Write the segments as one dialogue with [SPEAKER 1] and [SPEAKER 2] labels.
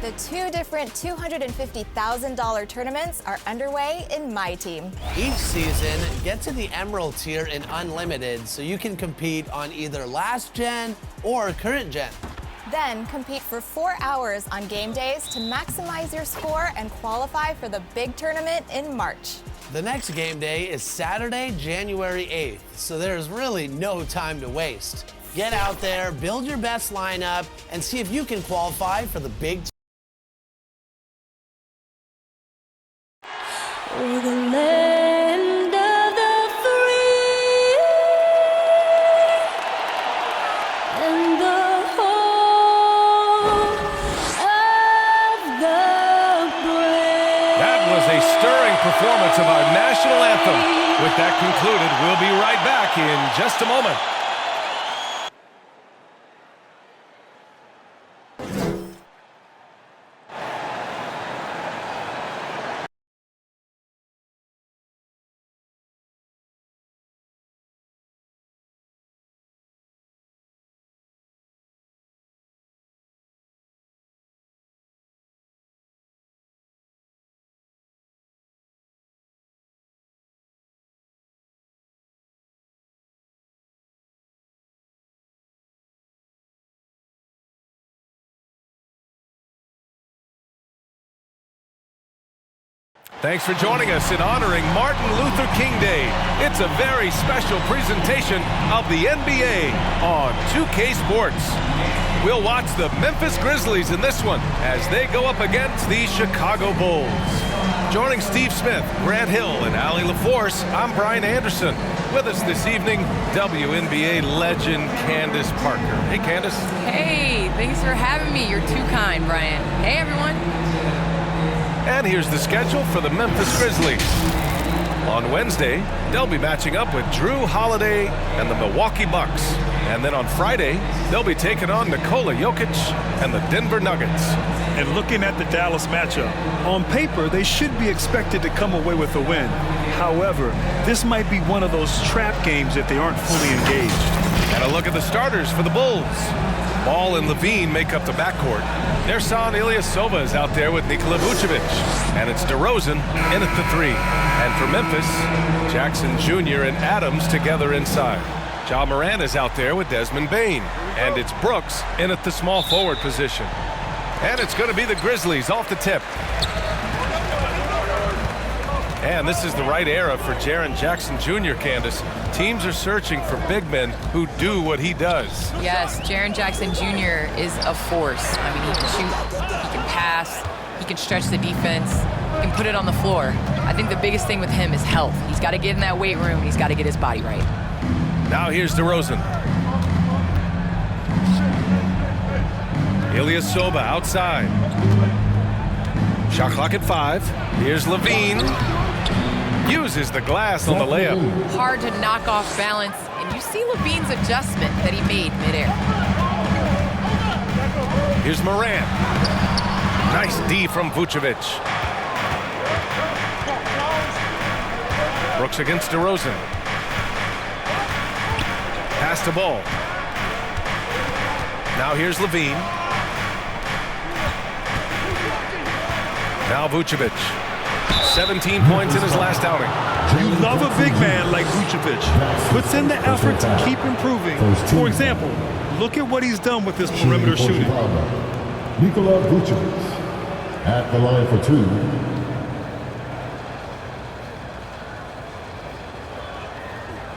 [SPEAKER 1] The two different $250,000 tournaments are underway in my team.
[SPEAKER 2] Each season, get to the Emerald tier in Unlimited so you can compete on either last gen or current gen.
[SPEAKER 1] Then compete for 4 hours on game days to maximize your score and qualify for the big tournament in March.
[SPEAKER 2] The next game day is Saturday, January 8th, so there's really no time to waste. Get out there, build your best lineup, and see if you can qualify for the big
[SPEAKER 3] We're the land of the free and the home of the brave.
[SPEAKER 4] That was a stirring performance of our national anthem. With that concluded, we'll be right back in just a moment. Thanks for joining us in honoring Martin Luther King Day. It's a very special presentation of the NBA on 2K Sports. We'll watch the Memphis Grizzlies in this one as they go up against the Chicago Bulls. Joining Steve Smith, Grant Hill, and Allie LaForce, I'm Brian Anderson. With us this evening, WNBA legend Candace Parker. Hey, Candace.
[SPEAKER 5] Hey, thanks for having me. You're too kind, Brian. Hey, everyone.
[SPEAKER 4] And here's the schedule for the Memphis Grizzlies. On Wednesday, they'll be matching up with Drew Holiday and the Milwaukee Bucks. And then on Friday, they'll be taking on Nikola Jokic and the Denver Nuggets.
[SPEAKER 6] And looking at the Dallas matchup, on paper, they should be expected to come away with a win. However, this might be one of those trap games if they aren't fully engaged.
[SPEAKER 4] And a look at the starters for the Bulls. Ball and Levine make up the backcourt. Nersan Ilyasova is out there with Nikola Vucevic. And it's DeRozan in at the three. And for Memphis, Jackson Jr. and Adams together inside. Ja Morant is out there with Desmond Bane. And it's Brooks in at the small forward position. And it's going to be the Grizzlies off the tip. And this is the right era for Jaren Jackson Jr., Candace. Teams are searching for big men who do what he does.
[SPEAKER 5] Yes, Jaren Jackson Jr. is a force. I mean, he can shoot, he can pass, he can stretch the defense, he can put it on the floor. I think the biggest thing with him is health. He's got to get in that weight room, and he's got to get his body right.
[SPEAKER 4] Now here's DeRozan. Ilyasova outside. Shot clock at 5. Here's Levine. Uses the glass on the layup.
[SPEAKER 5] Hard to knock off balance, and you see Levine's adjustment that he made midair.
[SPEAKER 4] Here's Morant. Nice D from Vucevic. Brooks against DeRozan. Pass the ball. Now here's Levine. Now Vucevic. 17 points in his last outing.
[SPEAKER 6] You love a big man like Vucevic. Puts in the effort to keep improving. For example, look at what he's done with this perimeter shooting.
[SPEAKER 7] Nikola Vucevic at the line for two.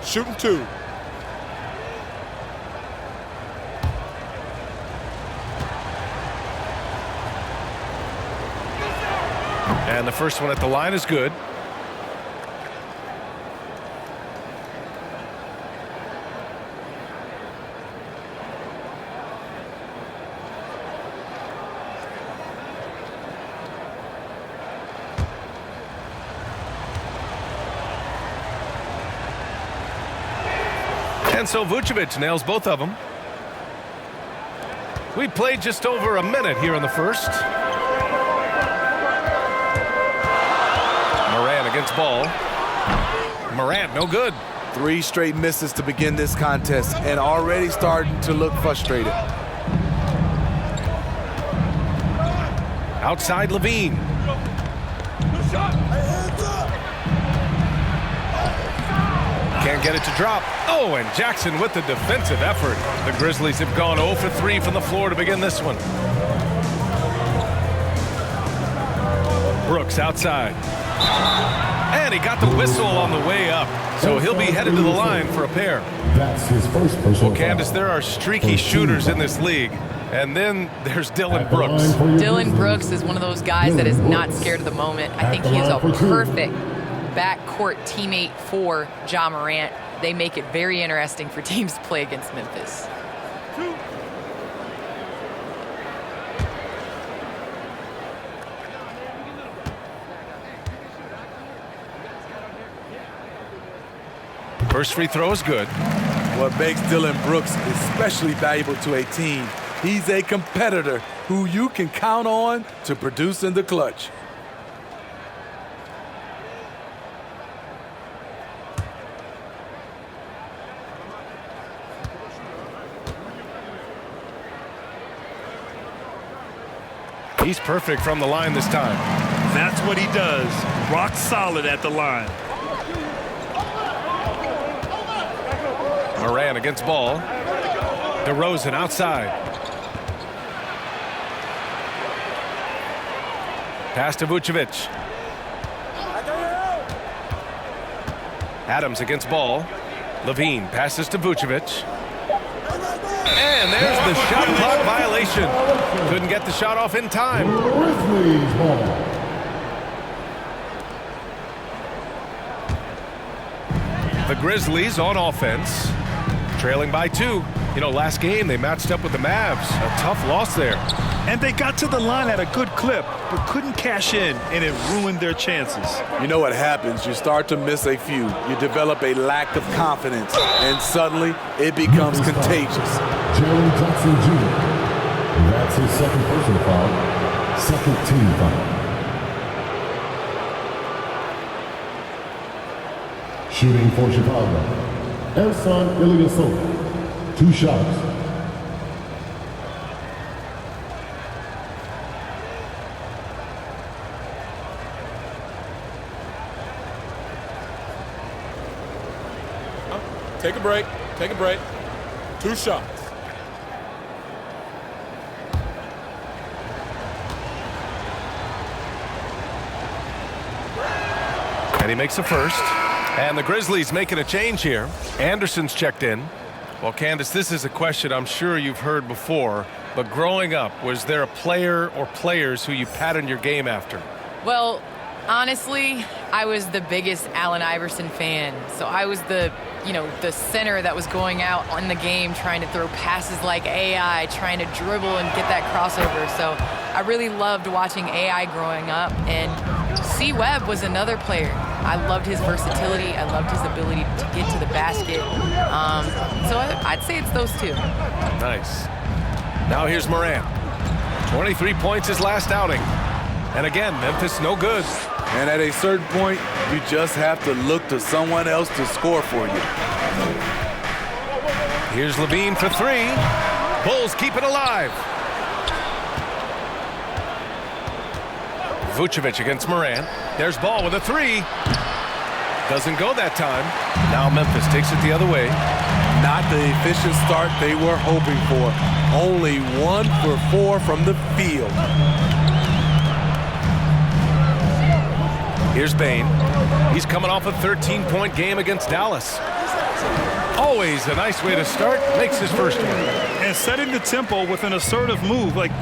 [SPEAKER 8] Shooting two.
[SPEAKER 4] And the first one at the line is good. And so Vucevic nails both of them. We played just over a minute here in the first. Morant against ball. Morant, no good.
[SPEAKER 8] 3 straight misses to begin this contest and already starting to look frustrated.
[SPEAKER 4] Outside Levine. Can't get it to drop. Oh, and Jackson with the defensive effort. The Grizzlies have gone 0 for 3 from the floor to begin this one. Brooks outside. And he got the whistle on the way up. So he'll be headed to the line for a pair.
[SPEAKER 7] That's his first personal
[SPEAKER 4] Well, Candace, there are streaky shooters in this league. And then there's Dylan Brooks.
[SPEAKER 5] Dylan Brooks is one of those guys that is not scared of the moment. I think he is a perfect backcourt teammate for Ja Morant. They make it very interesting for teams to play against Memphis.
[SPEAKER 4] First free throw is good.
[SPEAKER 8] What makes Dylan Brooks especially valuable to a team, he's a competitor who you can count on to produce in the clutch.
[SPEAKER 4] He's perfect from the line this time.
[SPEAKER 6] That's what he does. Rock solid at the line.
[SPEAKER 4] Moran against ball. DeRozan outside. Pass to Vucevic. Adams against ball. Levine passes to Vucevic. And there's the shot clock violation. Couldn't get the shot off in time.
[SPEAKER 7] Grizzlies ball.
[SPEAKER 4] The Grizzlies on offense, trailing by 2. You know, last game they matched up with the Mavs. A tough loss there.
[SPEAKER 6] And they got to the line at a good clip, but couldn't cash in, and it ruined their chances.
[SPEAKER 8] You know what happens? You start to miss a few. You develop a lack of confidence, and suddenly it becomes contagious.
[SPEAKER 7] Jalen Jackson Jr. That's his second personal foul. Second team foul. Shooting for Chicago, Ersan Ilyasova. 2 shots.
[SPEAKER 9] Take a break. Take a break. 2 shots.
[SPEAKER 4] And he makes the first. And the Grizzlies making a change here. Anderson's checked in. Well, Candace, this is a question I'm sure you've heard before, but growing up, was there a player or players who you patterned your game after?
[SPEAKER 5] Well, honestly, I was the biggest Allen Iverson fan. So I was the center that was going out on the game trying to throw passes like AI, trying to dribble and get that crossover. So I really loved watching AI growing up. And C. Webb was another player. I loved his versatility. I loved his ability to get to the basket. So I'd say it's those 2.
[SPEAKER 4] Nice. Now here's Moran. 23 points his last outing. And again, Memphis no good.
[SPEAKER 8] And at a certain point, you just have to look to someone else to score for you.
[SPEAKER 4] Here's Levine for 3. Bulls keep it alive. Vucevic against Moran. There's ball with a 3. Doesn't go that time. Now Memphis takes it the other way.
[SPEAKER 8] Not the efficient start they were hoping for. Only 1 for 4 from the field.
[SPEAKER 4] Here's Bane. He's coming off a 13-point game against Dallas. Always a nice way to start. Makes his first one.
[SPEAKER 6] And setting the tempo with an assertive move. Like,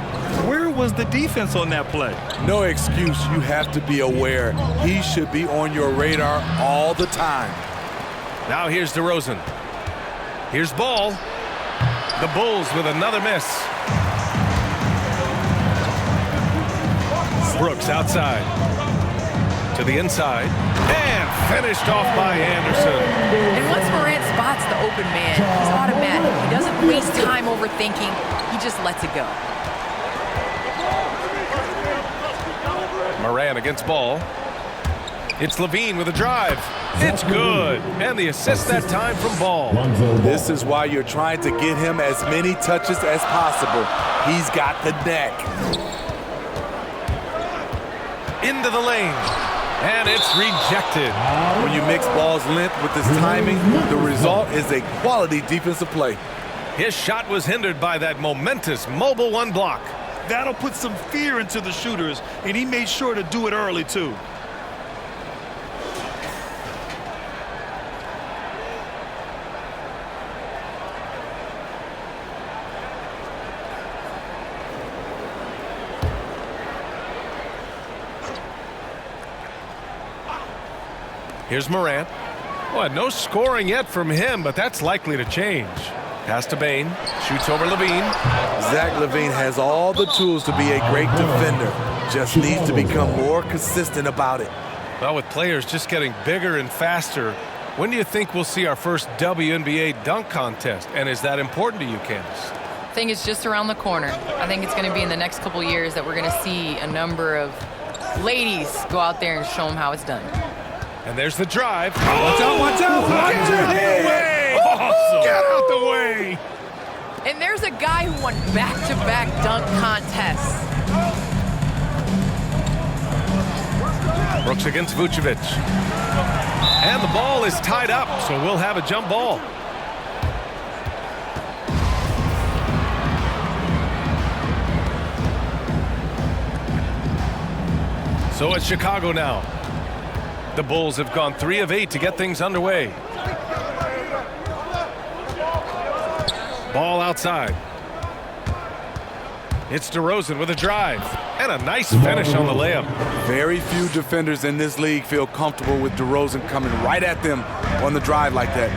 [SPEAKER 6] where was the defense on that play?
[SPEAKER 8] No excuse. You have to be aware. He should be on your radar all the time.
[SPEAKER 4] Now here's DeRozan. Here's Ball. The Bulls with another miss. Brooks outside. To the inside. And finished off by Anderson.
[SPEAKER 5] And once Morant spots the open man, he's automatic. He doesn't waste time overthinking. He just lets it go.
[SPEAKER 4] Moran against Ball. It's Levine with a drive. It's good. And the assist that time from Ball.
[SPEAKER 8] This is why you're trying to get him as many touches as possible. He's got the neck.
[SPEAKER 4] into the lane. And it's rejected.
[SPEAKER 8] When you mix ball's length with his timing, the result is a quality defensive play.
[SPEAKER 4] His shot was hindered by that momentous mobile one block.
[SPEAKER 6] That'll put some fear into the shooters, and he made sure to do it early, too.
[SPEAKER 4] Here's Morant. Well, no scoring yet from him, but that's likely to change. Pass to Bane. Shoots over Levine.
[SPEAKER 8] Zach LaVine has all the tools to be a great defender. Just needs to become more consistent about it.
[SPEAKER 4] Well, with players just getting bigger and faster, when do you think we'll see our first WNBA dunk contest? And is that important to you, Candace?
[SPEAKER 5] I think it's just around the corner. I think it's going to be in the next couple years that we're going to see a number of ladies go out there and show them how it's done.
[SPEAKER 4] And there's the drive.
[SPEAKER 6] Watch out, watch out!
[SPEAKER 4] Get out the way! Awesome. Get out the way!
[SPEAKER 5] And there's a guy who won back-to-back dunk contests.
[SPEAKER 4] Brooks against Vucevic. And the ball is tied up, so we'll have a jump ball. So it's Chicago now. The Bulls have gone 3 of 8 to get things underway. Ball outside. It's DeRozan with a drive. And a nice finish on the layup.
[SPEAKER 8] Very few defenders in this league feel comfortable with DeRozan coming right at them on the drive like that.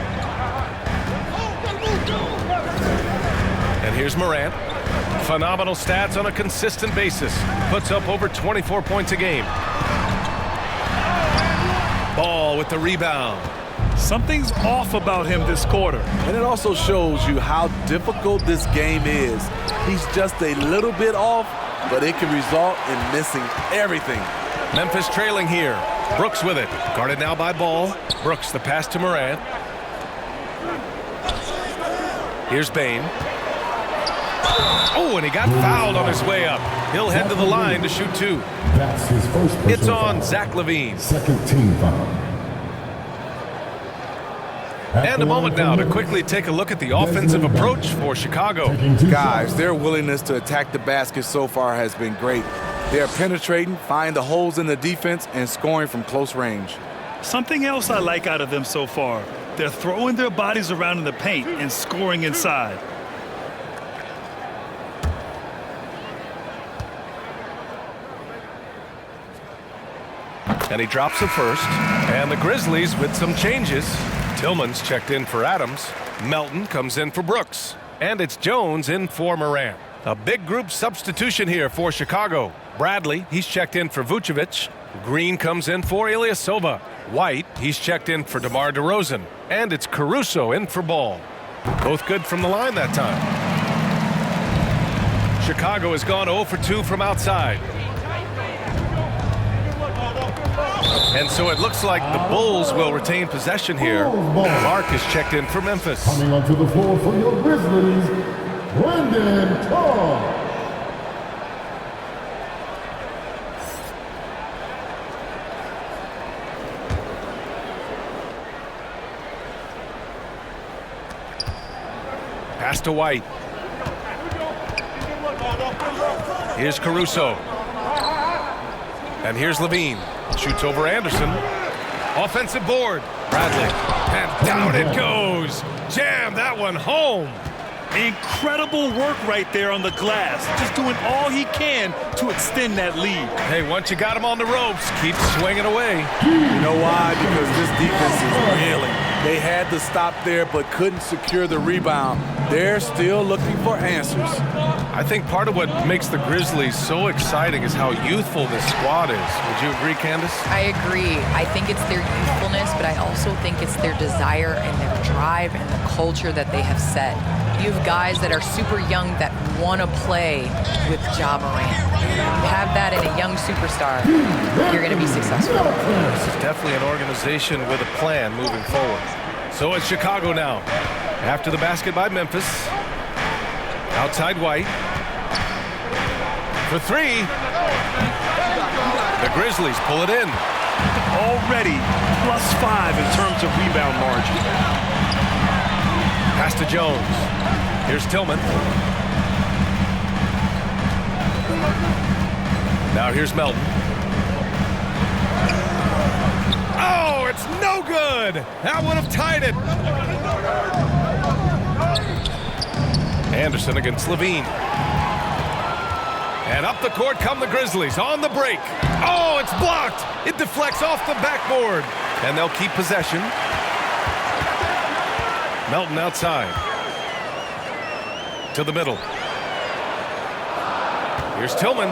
[SPEAKER 4] And here's Morant. Phenomenal stats on a consistent basis. Puts up over 24 points a game. Ball with the rebound.
[SPEAKER 6] Something's off about him this quarter.
[SPEAKER 8] And it also shows you how difficult this game is. He's just a little bit off, but it can result in missing everything.
[SPEAKER 4] Memphis trailing here. Brooks with it. Guarded now by Ball. Brooks the pass to Morant. Here's Bane. Oh, and he got fouled on his way up. He'll head to the line to shoot 2.
[SPEAKER 7] That's his first personal
[SPEAKER 4] It's on
[SPEAKER 7] foul.
[SPEAKER 4] Zach LaVine.
[SPEAKER 7] Second team foul.
[SPEAKER 4] And a moment now to quickly take a look at the offensive approach for Chicago.
[SPEAKER 8] Guys, their willingness to attack the basket so far has been great. They're penetrating, finding the holes in the defense, and scoring from close range.
[SPEAKER 6] Something else I like out of them so far. They're throwing their bodies around in the paint and scoring inside.
[SPEAKER 4] And he drops the first. And the Grizzlies with some changes. Tillman's checked in for Adams. Melton comes in for Brooks. And it's Jones in for Morant. A big group substitution here for Chicago. Bradley, he's checked in for Vucevic. Green comes in for Ilyasova. White, he's checked in for DeMar DeRozan. And it's Caruso in for Ball. Both good from the line that time. Chicago has gone 0 for 2 from outside. And so it looks like the Bulls will retain possession here. Mark is checked in for Memphis.
[SPEAKER 7] Coming onto the floor for your Grizzlies, Brandon Todd.
[SPEAKER 4] Pass to White. Here's Caruso. And here's Levine. Shoots over Anderson. Offensive board. Bradley. And down it goes. Jam that one home.
[SPEAKER 6] Incredible work right there on the glass. Just doing all he can to extend that lead.
[SPEAKER 4] Hey, once you got him on the ropes, keep swinging away.
[SPEAKER 8] You know why? Because this defense is reeling. They had to stop there but couldn't secure the rebound. They're still looking for answers.
[SPEAKER 4] I think part of what makes the Grizzlies so exciting is how youthful this squad is. Would you agree, Candace?
[SPEAKER 5] I agree. I think it's their youthfulness, but I also think it's their desire and their drive and the culture that they have set. You have guys that are super young that want to play with Ja Morant. You have that in a young superstar, you're going to be successful.
[SPEAKER 4] This is definitely an organization with a plan moving forward. So it's Chicago now. After the basket by Memphis. Outside White. For 3. The Grizzlies pull it in.
[SPEAKER 6] Already +5 in terms of rebound margin.
[SPEAKER 4] Pass to Jones. Here's Tillman. Now here's Melton. Oh, it's no good. That would have tied it. Anderson against Levine. And up the court come the Grizzlies on the break. Oh, it's blocked. It deflects off the backboard. And they'll keep possession. Melton outside. To the middle. Here's Tillman.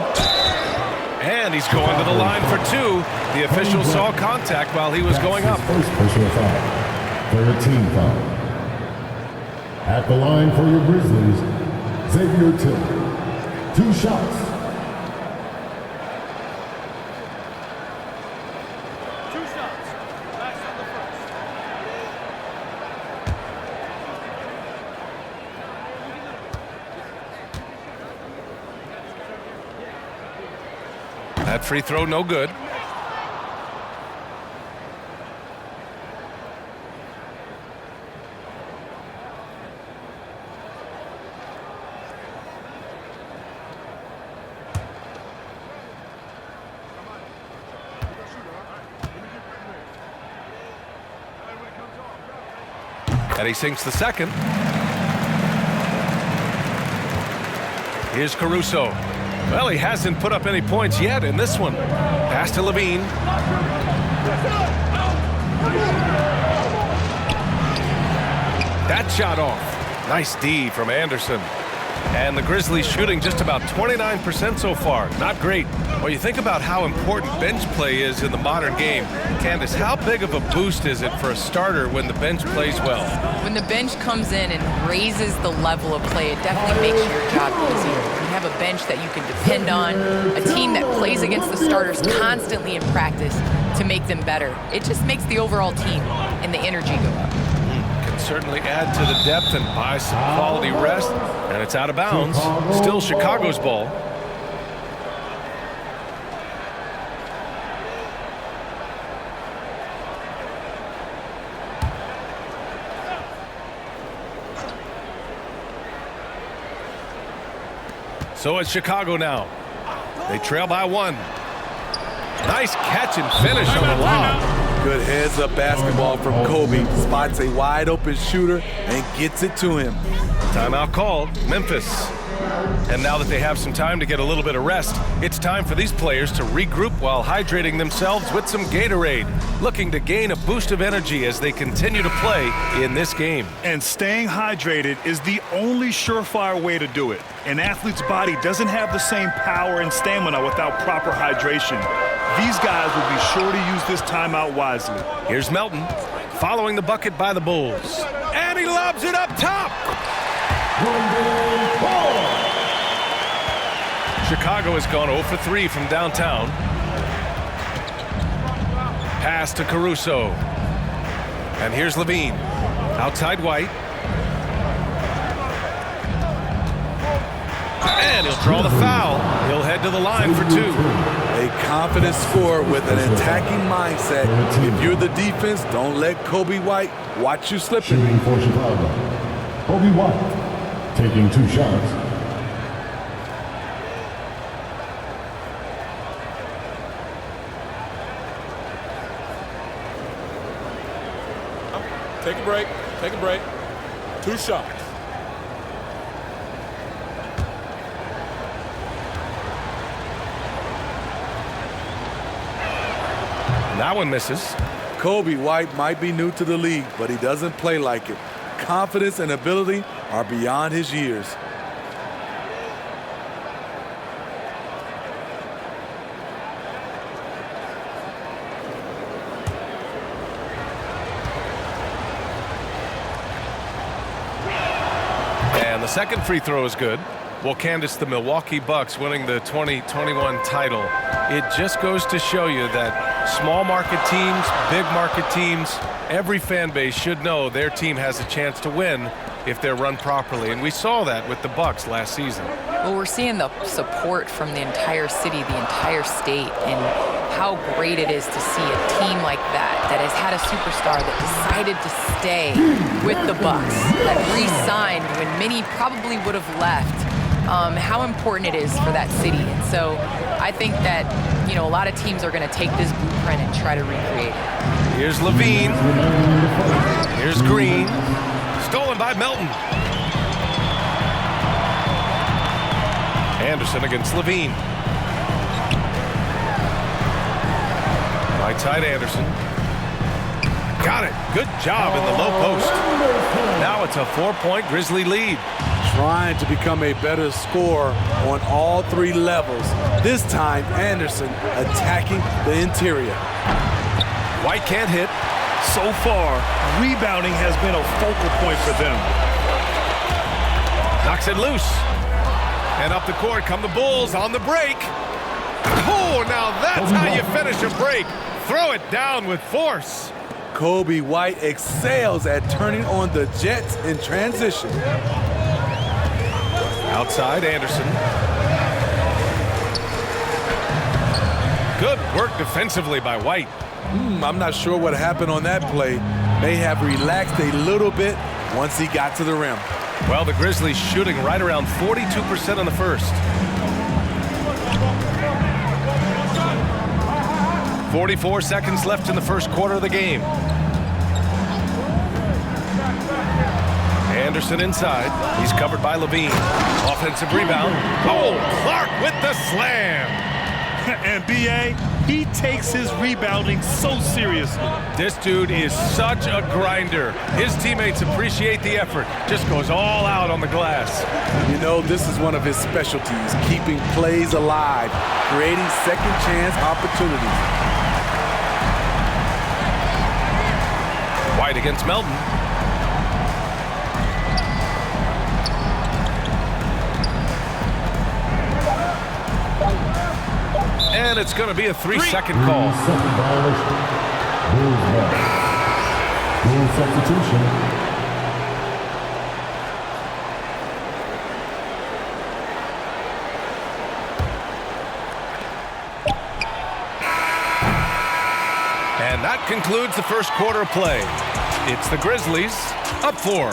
[SPEAKER 4] And he's going to the line for two. The official saw contact while he was going up.
[SPEAKER 7] First personal foul for a team foul. At the line for your Grizzlies, Xavier Tillman. 2 shots.
[SPEAKER 4] That free throw no good. And he sinks the second. Here's Caruso. Well, he hasn't put up any points yet in this one. Pass to Levine. That shot off. Nice D from Anderson. And the Grizzlies shooting just about 29% so far. Not great. Well, you think about how important bench play is in the modern game. Candace, how big of a boost is it for a starter when the bench plays well?
[SPEAKER 5] When the bench comes in and raises the level of play, it definitely makes your job easier. You have a bench that you can depend on, a team that plays against the starters constantly in practice to make them better. It just makes the overall team and the energy go up.
[SPEAKER 4] Can certainly add to the depth and buy some quality rest. And it's out of bounds. Still Chicago's ball. So it's Chicago now. They trail by 1. Nice catch and finish on the lob.
[SPEAKER 8] Good heads-up basketball from Kobe. Spots a wide-open shooter and gets it to him.
[SPEAKER 4] Timeout called, Memphis. And now that they have some time to get a little bit of rest, it's time for these players to regroup while hydrating themselves with some Gatorade, looking to gain a boost of energy as they continue to play in this game.
[SPEAKER 6] And staying hydrated is the only surefire way to do it. An athlete's body doesn't have the same power and stamina without proper hydration. These guys will be sure to use this timeout wisely.
[SPEAKER 4] Here's Melton, following the bucket by the Bulls. And he lobs it up top! Chicago has gone 0 for 3 from downtown. Pass to Caruso. And here's Levine. Outside White. And he'll draw the foul. He'll head to the line for 2.
[SPEAKER 8] A confident scorer with an attacking mindset. If you're the defense, don't let Kobe White watch you slipping.
[SPEAKER 7] Shooting for Chicago, Kobe White, taking 2 shots.
[SPEAKER 9] Take a break. Take a break. 2 shots.
[SPEAKER 4] That one misses.
[SPEAKER 8] Kobe White might be new to the league, but he doesn't play like it. Confidence and ability are beyond his years.
[SPEAKER 4] And the second free throw is good. Well, Candace, the Milwaukee Bucks winning the 2021 title, it just goes to show you that small market teams, big market teams, every fan base should know their team has a chance to win if they're run properly. And we saw that with the Bucks last season.
[SPEAKER 5] Well, we're seeing the support from the entire city, the entire state, and how great it is to see a team like that has had a superstar that decided to stay with the Bucks, that re-signed when many probably would have left. How important it is for that city. And so I think that, a lot of teams are going to take this blueprint and try to recreate it.
[SPEAKER 4] Here's Levine. Here's Green. Stolen by Melton. Anderson against Levine. Right side Anderson. Got it. Good job in the low post. Now it's a 4-point Grizzly lead.
[SPEAKER 8] Trying to become a better scorer on all three levels. This time, Anderson attacking the interior.
[SPEAKER 4] White can't hit.
[SPEAKER 6] So far, rebounding has been a focal point for them.
[SPEAKER 4] Knocks it loose. And up the court come the Bulls on the break. Oh, now that's how you finish a break. Throw it down with force.
[SPEAKER 8] Kobe White excels at turning on the Jets in transition.
[SPEAKER 4] Outside Anderson. Good work defensively by White.
[SPEAKER 8] I'm not sure what happened on that play. May have relaxed a little bit once he got to the rim.
[SPEAKER 4] Well, the Grizzlies shooting right around 42% on the first. 44 seconds left in the first quarter of the game. Anderson inside. He's covered by Levine. Offensive rebound. Oh, Clark with the slam.
[SPEAKER 6] And B.A., he takes his rebounding so seriously.
[SPEAKER 4] This dude is such a grinder. His teammates appreciate the effort. Just goes all out on the glass.
[SPEAKER 8] This is one of his specialties, keeping plays alive, creating second chance opportunities.
[SPEAKER 4] White against Melton. And it's going to be a 3-second call.
[SPEAKER 7] 3-second violation. Bulls ball. Bull substitution.
[SPEAKER 4] And that concludes the first quarter of play. It's the Grizzlies up 4.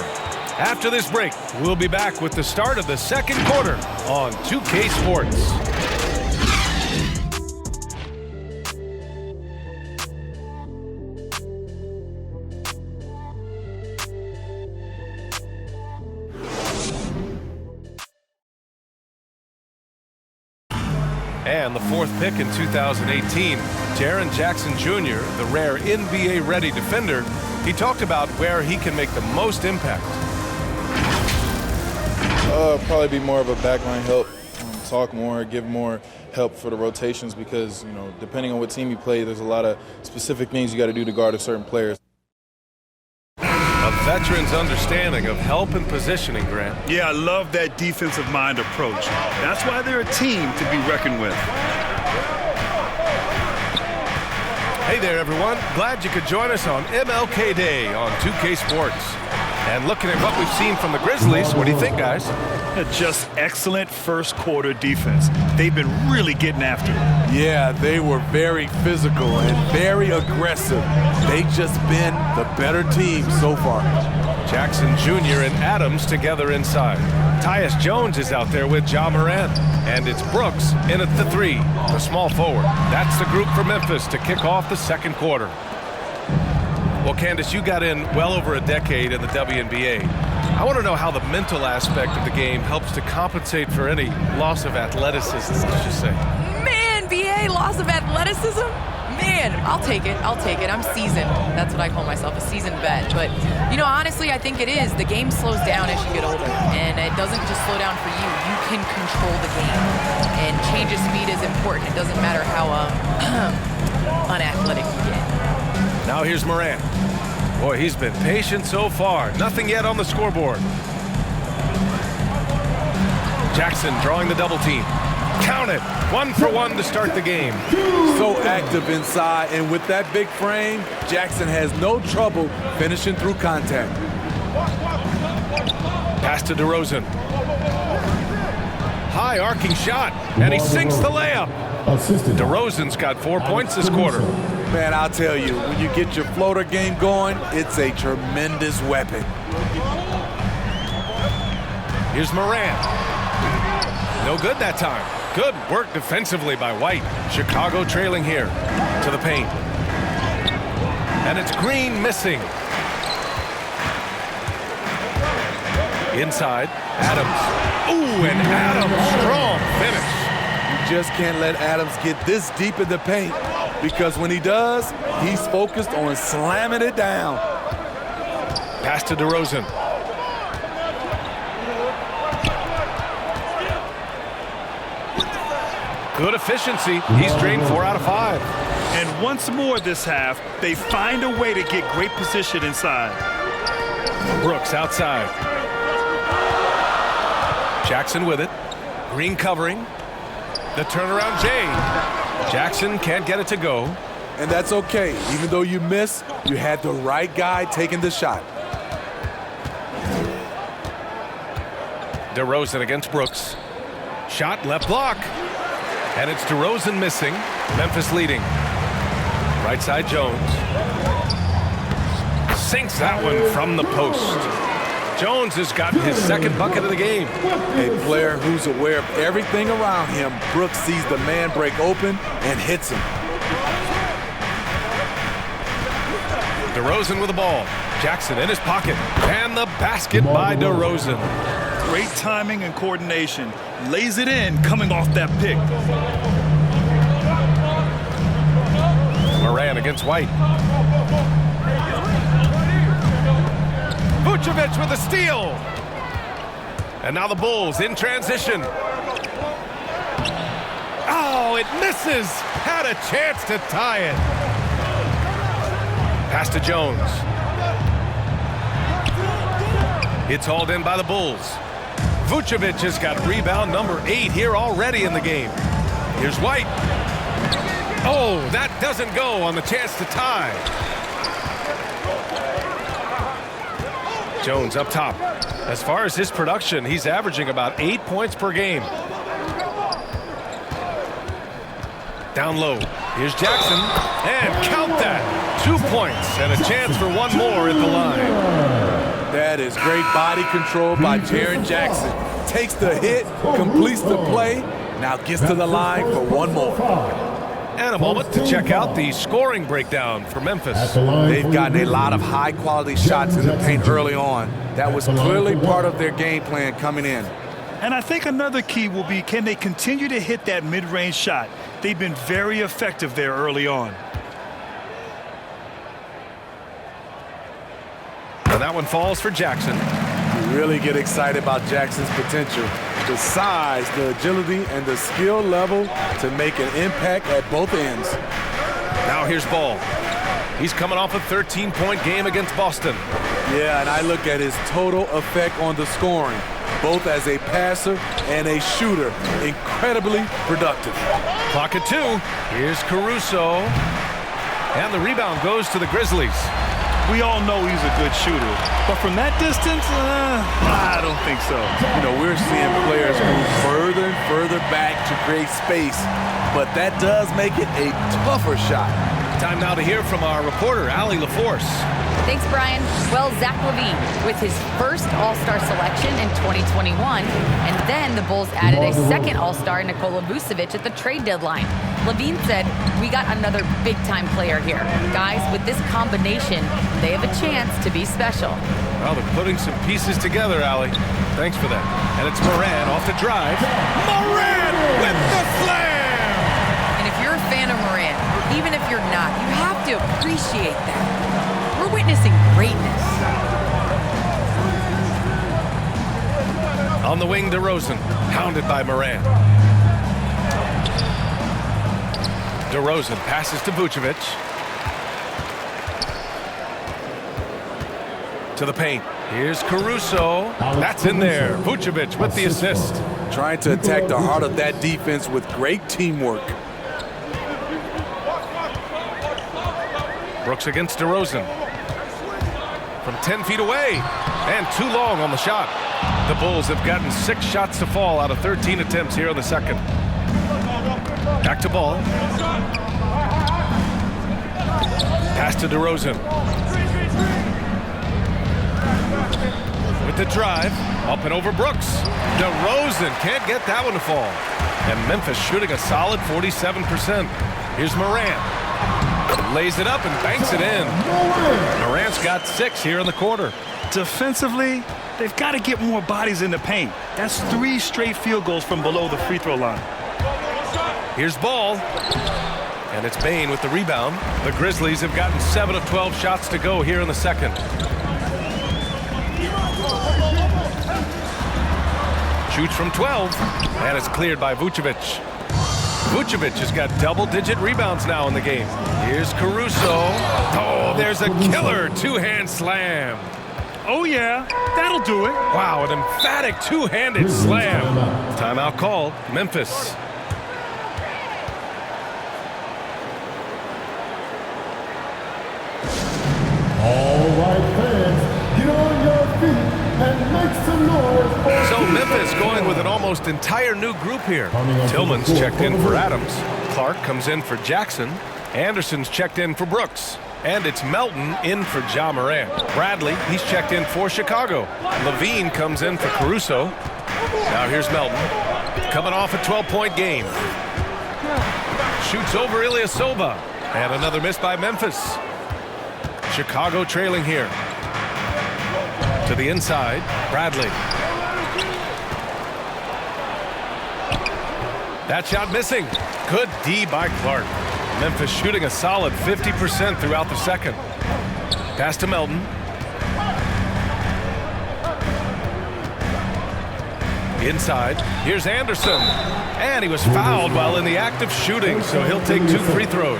[SPEAKER 4] After this break, we'll be back with the start of the second quarter on 2K Sports. And the 4th pick in 2018, Jaren Jackson Jr., the rare NBA-ready defender, he talked about where he can make the most impact.
[SPEAKER 10] Probably be more of a backline help, talk more, give more help for the rotations because, depending on what team you play, there's a lot of specific things you got to do to guard a certain player.
[SPEAKER 4] A veteran's understanding of help and positioning, Grant.
[SPEAKER 6] Yeah, I love that defensive mind approach. That's why they're a team to be reckoned with.
[SPEAKER 4] Hey there, everyone. Glad you could join us on MLK Day on 2K Sports. And looking at what we've seen from the Grizzlies, what do you think, guys?
[SPEAKER 6] Just excellent first quarter defense. They've been really getting after it.
[SPEAKER 8] Yeah, they were very physical and very aggressive. They've just been the better team so far.
[SPEAKER 4] Jackson Jr. and Adams together inside. Tyus Jones is out there with Ja Morant. And it's Brooks in at the 3, the small forward. That's the group for Memphis to kick off the second quarter. Well, Candace, you got in well over a decade in the WNBA. I want to know how the mental aspect of the game helps to compensate for any loss of athleticism, let's just say.
[SPEAKER 5] Man, BA, loss of athleticism? Man, I'll take it. I'm seasoned. That's what I call myself, a seasoned vet. But, honestly, I think it is. The game slows down as you get older. And it doesn't just slow down for you. You can control the game. And change of speed is important. It doesn't matter how unathletic you get.
[SPEAKER 4] Now here's Morant. Boy, he's been patient so far. Nothing yet on the scoreboard. Jackson drawing the double team. Count it. 1 for 1 to start the game.
[SPEAKER 8] So active inside, and with that big frame, Jackson has no trouble finishing through contact.
[SPEAKER 4] Pass to DeRozan. High arcing shot, and he sinks the layup.
[SPEAKER 7] Assistant.
[SPEAKER 4] DeRozan's got 4 points this quarter.
[SPEAKER 8] Man, I'll tell you, when you get your floater game going, it's a tremendous weapon.
[SPEAKER 4] Here's Morant. No good that time. Good work defensively by White. Chicago trailing here to the paint. And it's Green missing. Inside, Adams. Ooh, and Adams, strong finish.
[SPEAKER 8] You just can't let Adams get this deep in the paint, because when he does, he's focused on slamming it down.
[SPEAKER 4] Pass to DeRozan. Good efficiency. He's drained 4 out of 5.
[SPEAKER 6] And once more this half, they find a way to get great position inside.
[SPEAKER 4] Brooks outside. Jackson with it. Green covering. The turnaround Jay. Jackson can't get it to go.
[SPEAKER 8] And that's okay. Even though you miss, you had the right guy taking the shot.
[SPEAKER 4] DeRozan against Brooks. Shot left block. And it's DeRozan missing. Memphis leading. Right side Jones. Sinks that one from the post. Jones has gotten his second bucket of the game.
[SPEAKER 8] A player who's aware of everything around him. Brooks sees the man break open and hits him.
[SPEAKER 4] DeRozan with the ball. Jackson in his pocket. And the basket by DeRozan.
[SPEAKER 6] Great timing and coordination. Lays it in coming off that pick.
[SPEAKER 4] Morant against White. Vucevic with a steal. And now the Bulls in transition. Oh, it misses. Had a chance to tie it. Pass to Jones. It's hauled in by the Bulls. Vucevic has got rebound number 8 here already in the game. Here's White. Oh, that doesn't go on the chance to tie. Jones up top. As far as his production, he's averaging about 8 points per game. Down low. Here's Jackson. And count that. 2 points and a chance for one more at the line.
[SPEAKER 8] That is great body control by Jaren Jackson. Takes the hit, completes the play, now gets to the line for one more.
[SPEAKER 4] And a moment to check out the scoring breakdown for Memphis.
[SPEAKER 8] They've gotten a lot of high-quality shots in the paint early on. That was clearly part of their game plan coming in.
[SPEAKER 6] And I think another key will be, can they continue to hit that mid-range shot? They've been very effective there early on.
[SPEAKER 4] And that one falls for Jackson.
[SPEAKER 8] You really get excited about Jackson's potential. The size, the agility, and the skill level to make an impact at both ends.
[SPEAKER 4] Now here's Ball. He's coming off a 13-point game against Boston.
[SPEAKER 8] Yeah, and I look at his total effect on the scoring, both as a passer and a shooter. Incredibly productive.
[SPEAKER 4] Clock at 2. Here's Caruso. And the rebound goes to the Grizzlies.
[SPEAKER 6] We all know he's a good shooter, but from that distance, I don't think so.
[SPEAKER 8] You know, we're seeing players move further and further back to create space, but that does make it a tougher shot.
[SPEAKER 4] Time now to hear from our reporter, Allie LaForce.
[SPEAKER 5] Thanks, Brian. Well, Zach LaVine with his first All-Star selection in 2021, and then the Bulls added a second All-Star, Nikola Vucevic, at the trade deadline. LaVine said, "We got another big-time player here. Guys, with this combination, they have a chance to be special."
[SPEAKER 4] Well, they're putting some pieces together, Allie. Thanks for that. And it's Morant off the drive. Morant with the slam!
[SPEAKER 5] And if you're a fan of Morant, even if you're not, you have to appreciate that. We're witnessing greatness.
[SPEAKER 4] On the wing, DeRozan, hounded by Morant. DeRozan passes to Vucevic. To the paint. Here's Caruso. That's in there. Vucevic with the assist.
[SPEAKER 8] Trying to attack the heart of that defense with great teamwork.
[SPEAKER 4] Brooks against DeRozan. From 10 feet away. And too long on the shot. The Bulls have gotten 6 shots to fall out of 13 attempts here in the second. Back to Ball. Pass to DeRozan. With the drive, up and over Brooks. DeRozan can't get that one to fall. And Memphis shooting a solid 47%. Here's Morant. Lays it up and banks it in. Morant's got 6 here in the quarter.
[SPEAKER 6] Defensively, they've got to get more bodies in the paint. That's 3 straight field goals from below the free throw line.
[SPEAKER 4] Here's Ball. And it's Bane with the rebound. The Grizzlies have gotten 7 of 12 shots to go here in the second. Shoots from 12, and it's cleared by Vucevic. Vucevic has got double-digit rebounds now in the game. Here's Caruso. Oh, there's a killer two-hand slam.
[SPEAKER 6] Oh, yeah, that'll do it.
[SPEAKER 4] Wow, an emphatic two-handed slam. Timeout called. Memphis.
[SPEAKER 7] All right, fans, get on your feet and make some noise.
[SPEAKER 4] So Memphis going with an almost entire new group here. Tillman's checked in for Adams. Clark comes in for Jackson. Anderson's checked in for Brooks. And it's Melton in for Ja Morant. Bradley, he's checked in for Chicago. Levine comes in for Caruso. Now here's Melton. Coming off a 12-point game. Shoots over Ilyasova. And another miss by Memphis. Chicago trailing here. To the inside, Bradley. That shot missing. Good D by Clark. Memphis shooting a solid 50% throughout the second. Pass to Melton. Inside, here's Anderson. And he was fouled while in the act of shooting, so he'll take 2 free throws.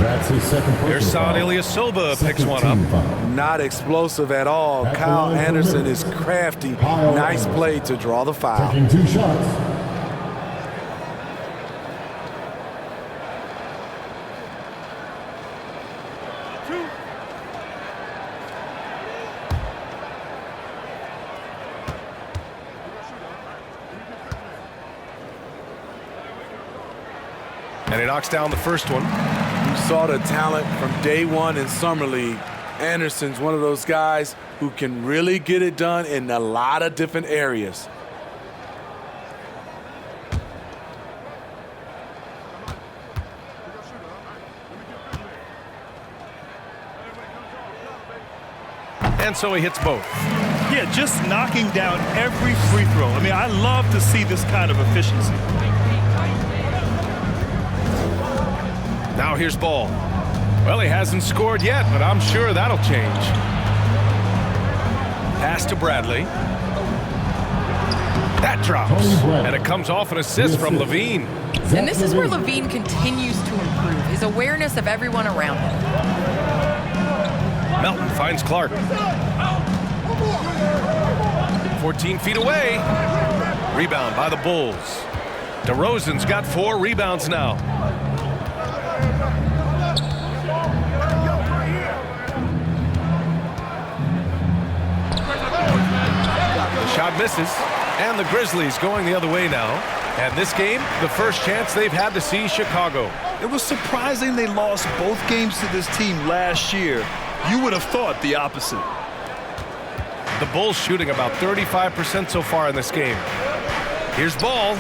[SPEAKER 7] That's his second.
[SPEAKER 4] Here's San Ilyasova picks one up.
[SPEAKER 8] Not explosive at all. Kyle Anderson is crafty. Nice play to draw the foul.
[SPEAKER 7] Taking 2 shots.
[SPEAKER 4] And he knocks down the first one.
[SPEAKER 8] You saw the talent from day one in Summer League. Anderson's one of those guys who can really get it done in a lot of different areas.
[SPEAKER 4] And so he hits both.
[SPEAKER 6] Yeah, just knocking down every free throw. I mean, I love to see this kind of efficiency.
[SPEAKER 4] Now here's Ball. Well, he hasn't scored yet, but I'm sure that'll change. Pass to Bradley. That drops. And it comes off an assist from Levine.
[SPEAKER 5] And this is where Levine continues to improve. His awareness of everyone around him.
[SPEAKER 4] Melton finds Clark. 14 feet away. Rebound by the Bulls. DeRozan's got 4 rebounds now. Shot misses, and the Grizzlies going the other way now. And this game, the first chance they've had to see Chicago.
[SPEAKER 6] It was surprising they lost both games to this team last year. You would have thought the opposite.
[SPEAKER 4] The Bulls shooting about 35% so far in this game. Here's Ball.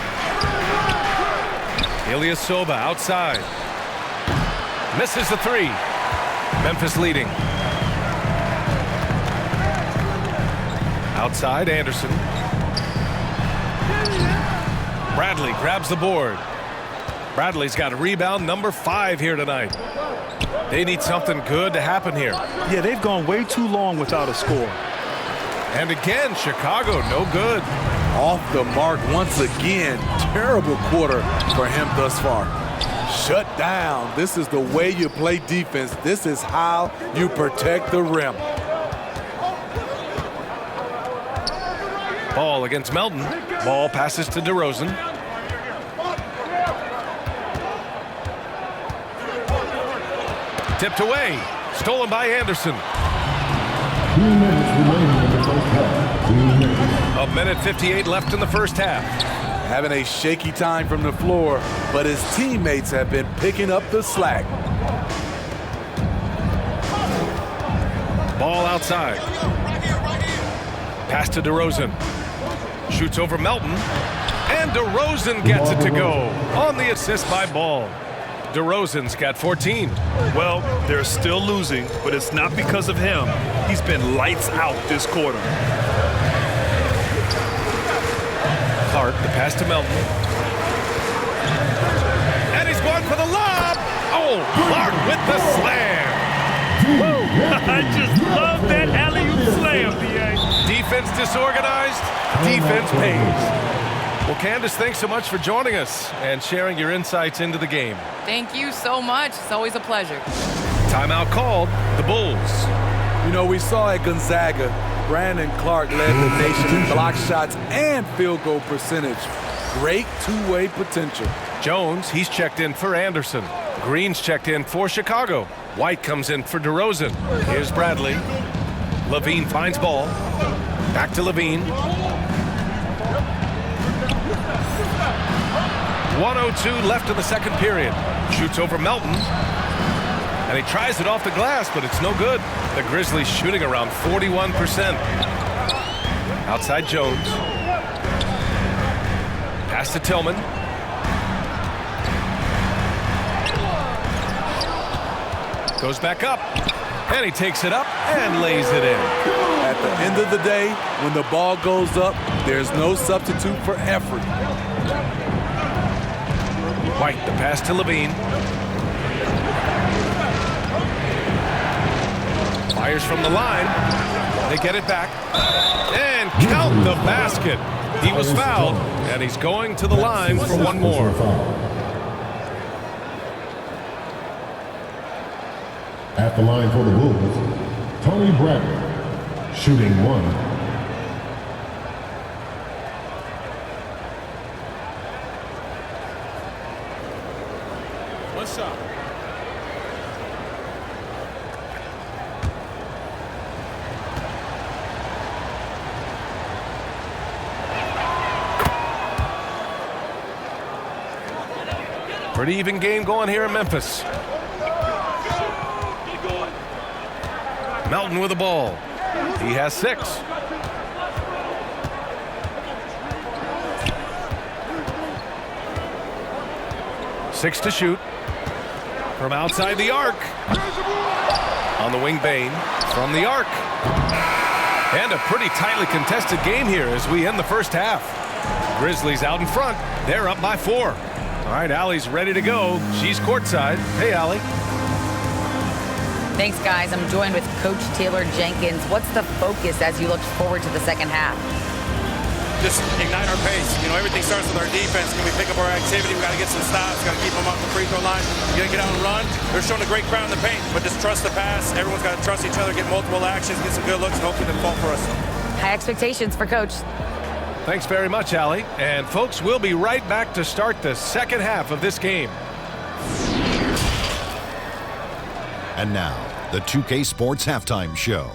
[SPEAKER 4] Ilyasova outside. Misses the 3. Memphis leading. Outside, Anderson. Bradley grabs the board. Bradley's got rebound number 5 here tonight. They need something good to happen here.
[SPEAKER 6] Yeah, they've gone way too long without a score.
[SPEAKER 4] And again, Chicago no good.
[SPEAKER 8] Off the mark once again. Terrible quarter for him thus far. Shut down. This is the way you play defense. This is how you protect the rim.
[SPEAKER 4] Ball against Melton. Ball passes to DeRozan. Tipped away. Stolen by Anderson.
[SPEAKER 7] 3 minutes remaining in the first half.
[SPEAKER 4] A minute 58 left in the first half.
[SPEAKER 8] Having a shaky time from the floor, but his teammates have been picking up the slack.
[SPEAKER 4] Ball outside. Pass to DeRozan. Shoots over Melton. And DeRozan gets it to go on the assist by Ball. DeRozan's got 14.
[SPEAKER 6] Well, they're still losing, but it's not because of him. He's been lights out this quarter.
[SPEAKER 4] Clark, the pass to Melton. And he's going for the lob. Oh, Clark with the slam.
[SPEAKER 6] I just love that alley-oop slam, D.A.
[SPEAKER 4] Defense disorganized, defense pays. Well, Candace, thanks so much for joining us and sharing your insights into the game.
[SPEAKER 5] Thank you so much. It's always a pleasure.
[SPEAKER 4] Timeout called, the Bulls.
[SPEAKER 8] You know, we saw at Gonzaga, Brandon Clark led the nation in block shots and field goal percentage. Great two-way potential.
[SPEAKER 4] Jones, he's checked in for Anderson. Green's checked in for Chicago. White comes in for DeRozan. Here's Bradley. Levine finds Ball. Back to Levine. 1:02 left in the second period. Shoots over Melton. And he tries it off the glass, but it's no good. The Grizzlies shooting around 41%. Outside Jones. Pass to Tillman. Goes back up. And he takes it up and lays it in.
[SPEAKER 8] At the end of the day, when the ball goes up, there's no substitute for effort.
[SPEAKER 4] White, the pass to Levine. Fires from the line. They get it back. And count the basket. He was fouled, and he's going to the line for one more.
[SPEAKER 7] At the line for the Bulls, Tony Bradley, shooting one.
[SPEAKER 9] One shot.
[SPEAKER 4] Pretty even game going here in Memphis. Melton with the ball. He has 6. Six to shoot. From outside the arc. On the wing, Bain. From the arc. And a pretty tightly contested game here as we end the first half. Grizzlies out in front. They're up by 4. All right, Allie's ready to go. She's courtside. Hey, Allie.
[SPEAKER 11] Thanks, guys. I'm joined with Coach Taylor Jenkins. What's the focus as you look forward to the second half?
[SPEAKER 12] Just ignite our pace. You know, everything starts with our defense. Can we pick up our activity? We got to get some stops. Got to keep them off the free throw line. You got to get out and run. They're showing a great crowd in the paint, but just trust the pass. Everyone's got to trust each other, get multiple actions, get some good looks, and hopefully they fall for us.
[SPEAKER 11] High expectations for Coach.
[SPEAKER 4] Thanks very much, Allie. And folks, we'll be right back to start the second half of this game.
[SPEAKER 13] And now, the 2K Sports Halftime Show.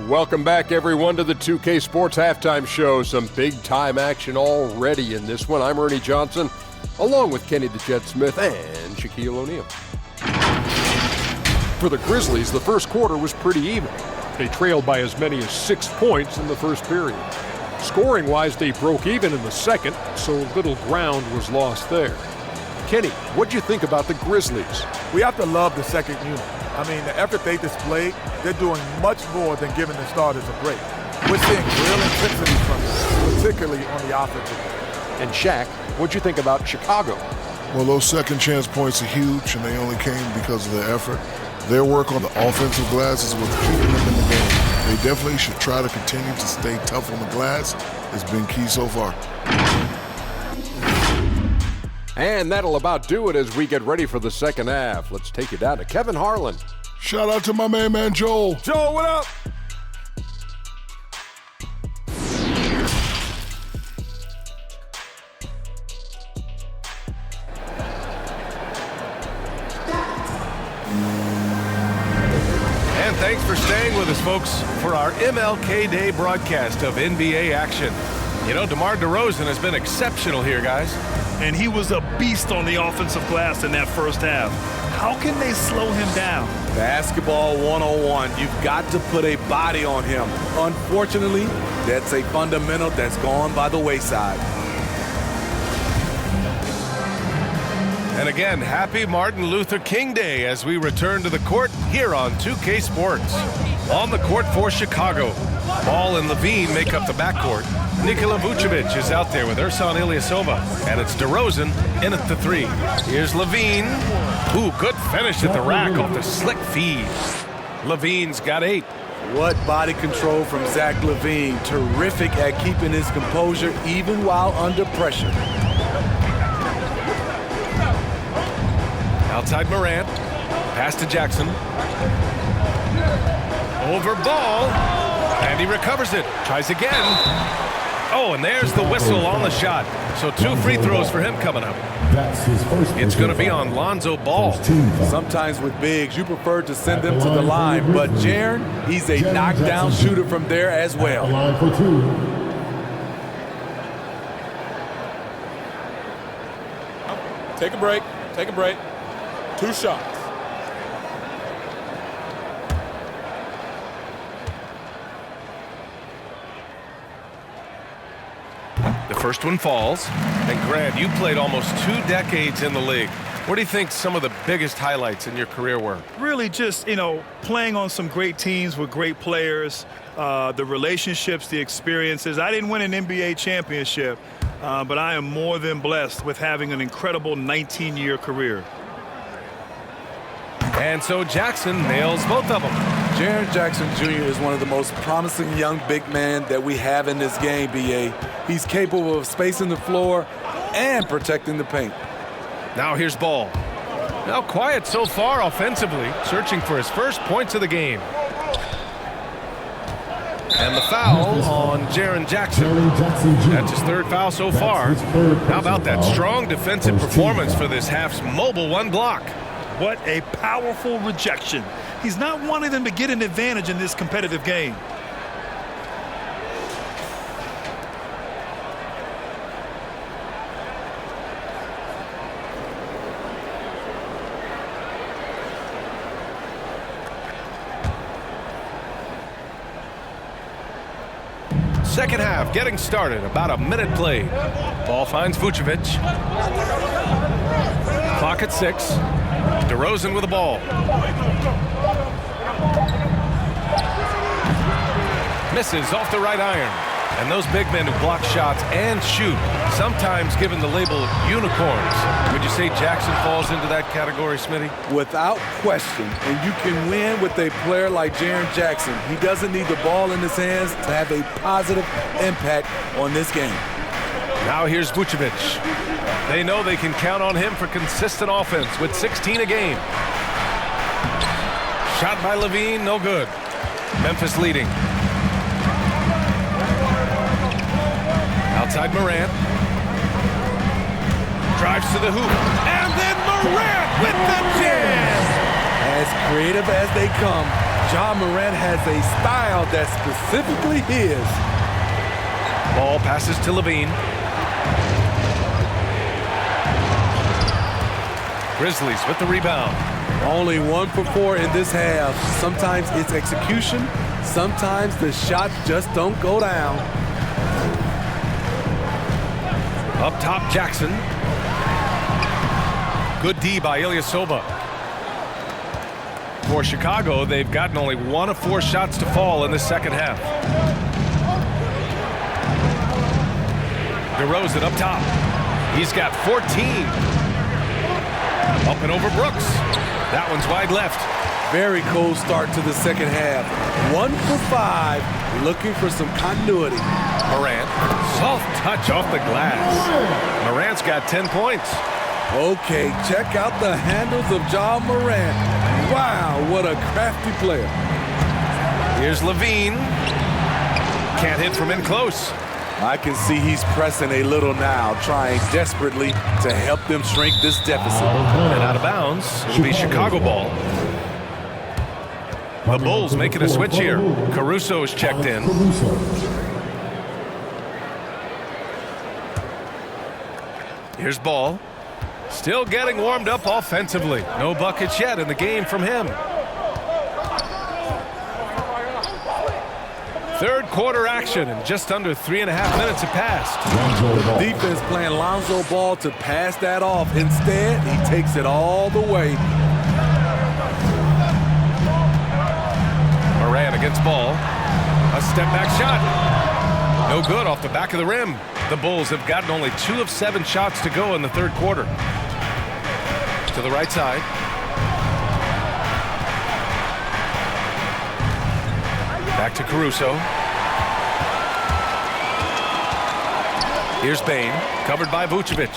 [SPEAKER 14] Welcome back, everyone, to the 2K Sports Halftime Show. Some big-time action already in this one. I'm Ernie Johnson, along with Kenny the Jet Smith and Shaquille O'Neal. For the Grizzlies, the first quarter was pretty even. They trailed by as many as 6 points in the first period. Scoring-wise, they broke even in the second, so little ground was lost there. Kenny, what'd you think about the Grizzlies?
[SPEAKER 15] We have to love the second unit. I mean, the effort they displayed, they're doing much more than giving the starters a break. We're seeing real intensity from them, particularly on the offensive end.
[SPEAKER 14] And Shaq, what'd you think about Chicago?
[SPEAKER 16] Well, those second chance points are huge, and they only came because of their effort. Their work on the offensive glass is what's keeping them in the game. They definitely should try to continue to stay tough on the glass. It's been key so far.
[SPEAKER 14] And that'll about do it as we get ready for the second half. Let's take you down to Kevin Harlan.
[SPEAKER 16] Shout out to my main man, Joel.
[SPEAKER 14] Joel, what up?
[SPEAKER 4] And thanks for staying with us, folks, for our MLK Day broadcast of NBA action. You know, DeMar DeRozan has been exceptional here, guys.
[SPEAKER 6] And he was a beast on the offensive glass in that first half. How can they slow him down?
[SPEAKER 8] Basketball 101. You've got to put a body on him. Unfortunately, that's a fundamental that's gone by the wayside.
[SPEAKER 4] And again, happy Martin Luther King Day as we return to the court here on 2K Sports. On the court for Chicago, Ball and Levine make up the backcourt. Nikola Vucevic is out there with Ersan Ilyasova, and it's DeRozan in at the 3. Here's Levine. Ooh, good finish at the rack off the slick feed. Levine's got 8.
[SPEAKER 8] What body control from Zach LaVine. Terrific at keeping his composure even while under pressure.
[SPEAKER 4] Outside Morant, pass to Jackson. Over Ball, and he recovers it. Tries again. Oh, and there's the whistle on the shot. So 2 free throws for him coming up. It's going to be on Lonzo Ball.
[SPEAKER 8] Sometimes with bigs, you prefer to send them to the line, but Jaren, he's a knockdown shooter from there as well.
[SPEAKER 9] Take a break. Take a break. 2 shots.
[SPEAKER 4] The first one falls. And Grant, you played almost 2 decades in the league. What do you think some of the biggest highlights in your career were?
[SPEAKER 6] Really just, playing on some great teams with great players, the relationships, the experiences. I didn't win an NBA championship, but I am more than blessed with having an incredible 19-year career.
[SPEAKER 4] And so Jackson nails both of them.
[SPEAKER 8] Jaren Jackson Jr. is one of the most promising young big men that we have in this game, B.A. He's capable of spacing the floor and protecting the paint.
[SPEAKER 4] Now here's Ball. Now quiet so far offensively, searching for his first points of the game. And the foul on Jaren Jackson. That's his 3rd foul so far. How about that strong defensive performance for this half's mobile 1 block?
[SPEAKER 6] What a powerful rejection. He's not wanting them to get an advantage in this competitive game.
[SPEAKER 4] Second half getting started, about a minute played. Ball finds Vucevic. Clock at 6. DeRozan with the ball. Misses off the right iron. And those big men who block shots and shoot, sometimes given the label unicorns. Would you say Jackson falls into that category, Smitty?
[SPEAKER 8] Without question. And you can win with a player like Jaren Jackson. He doesn't need the ball in his hands to have a positive impact on this game.
[SPEAKER 4] Now here's Vucevic. They know they can count on him for consistent offense with 16 a game. Shot by Levine, no good. Memphis leading. Outside Morant. Drives to the hoop. And then Morant with the jam!
[SPEAKER 8] As creative as they come, John Morant has a style that's specifically his.
[SPEAKER 4] Ball passes to Levine. Grizzlies with the rebound.
[SPEAKER 8] Only 1 for 4 in this half. Sometimes it's execution. Sometimes the shots just don't go down.
[SPEAKER 4] Up top, Jackson. Good D by Ilyasova. For Chicago, they've gotten only 1 of 4 shots to fall in the second half. DeRozan up top. He's got 14. Up and over Brooks. That one's wide left.
[SPEAKER 8] Very cold start to the second half. 1 for 5, looking for some continuity.
[SPEAKER 4] Morant, soft touch off the glass. Morant's got 10 points.
[SPEAKER 8] Okay, check out the handles of John Morant. Wow, what a crafty player.
[SPEAKER 4] Here's Levine. Can't hit from in close.
[SPEAKER 8] I can see he's pressing a little now, trying desperately to help them shrink this deficit.
[SPEAKER 4] And out of bounds, it'll be Chicago ball. The Bulls making a switch here. Caruso is checked in. Here's Ball. Still getting warmed up offensively. No buckets yet in the game from him. Third quarter action, and just under 3.5 minutes have passed.
[SPEAKER 8] The defense playing Lonzo Ball to pass that off. Instead, he takes it all the way.
[SPEAKER 4] Moran against Ball. A step back shot. No good off the back of the rim. The Bulls have gotten only 2 of 7 shots to go in the third quarter. To the right side. Back to Caruso. Here's Bain, covered by Vucevic.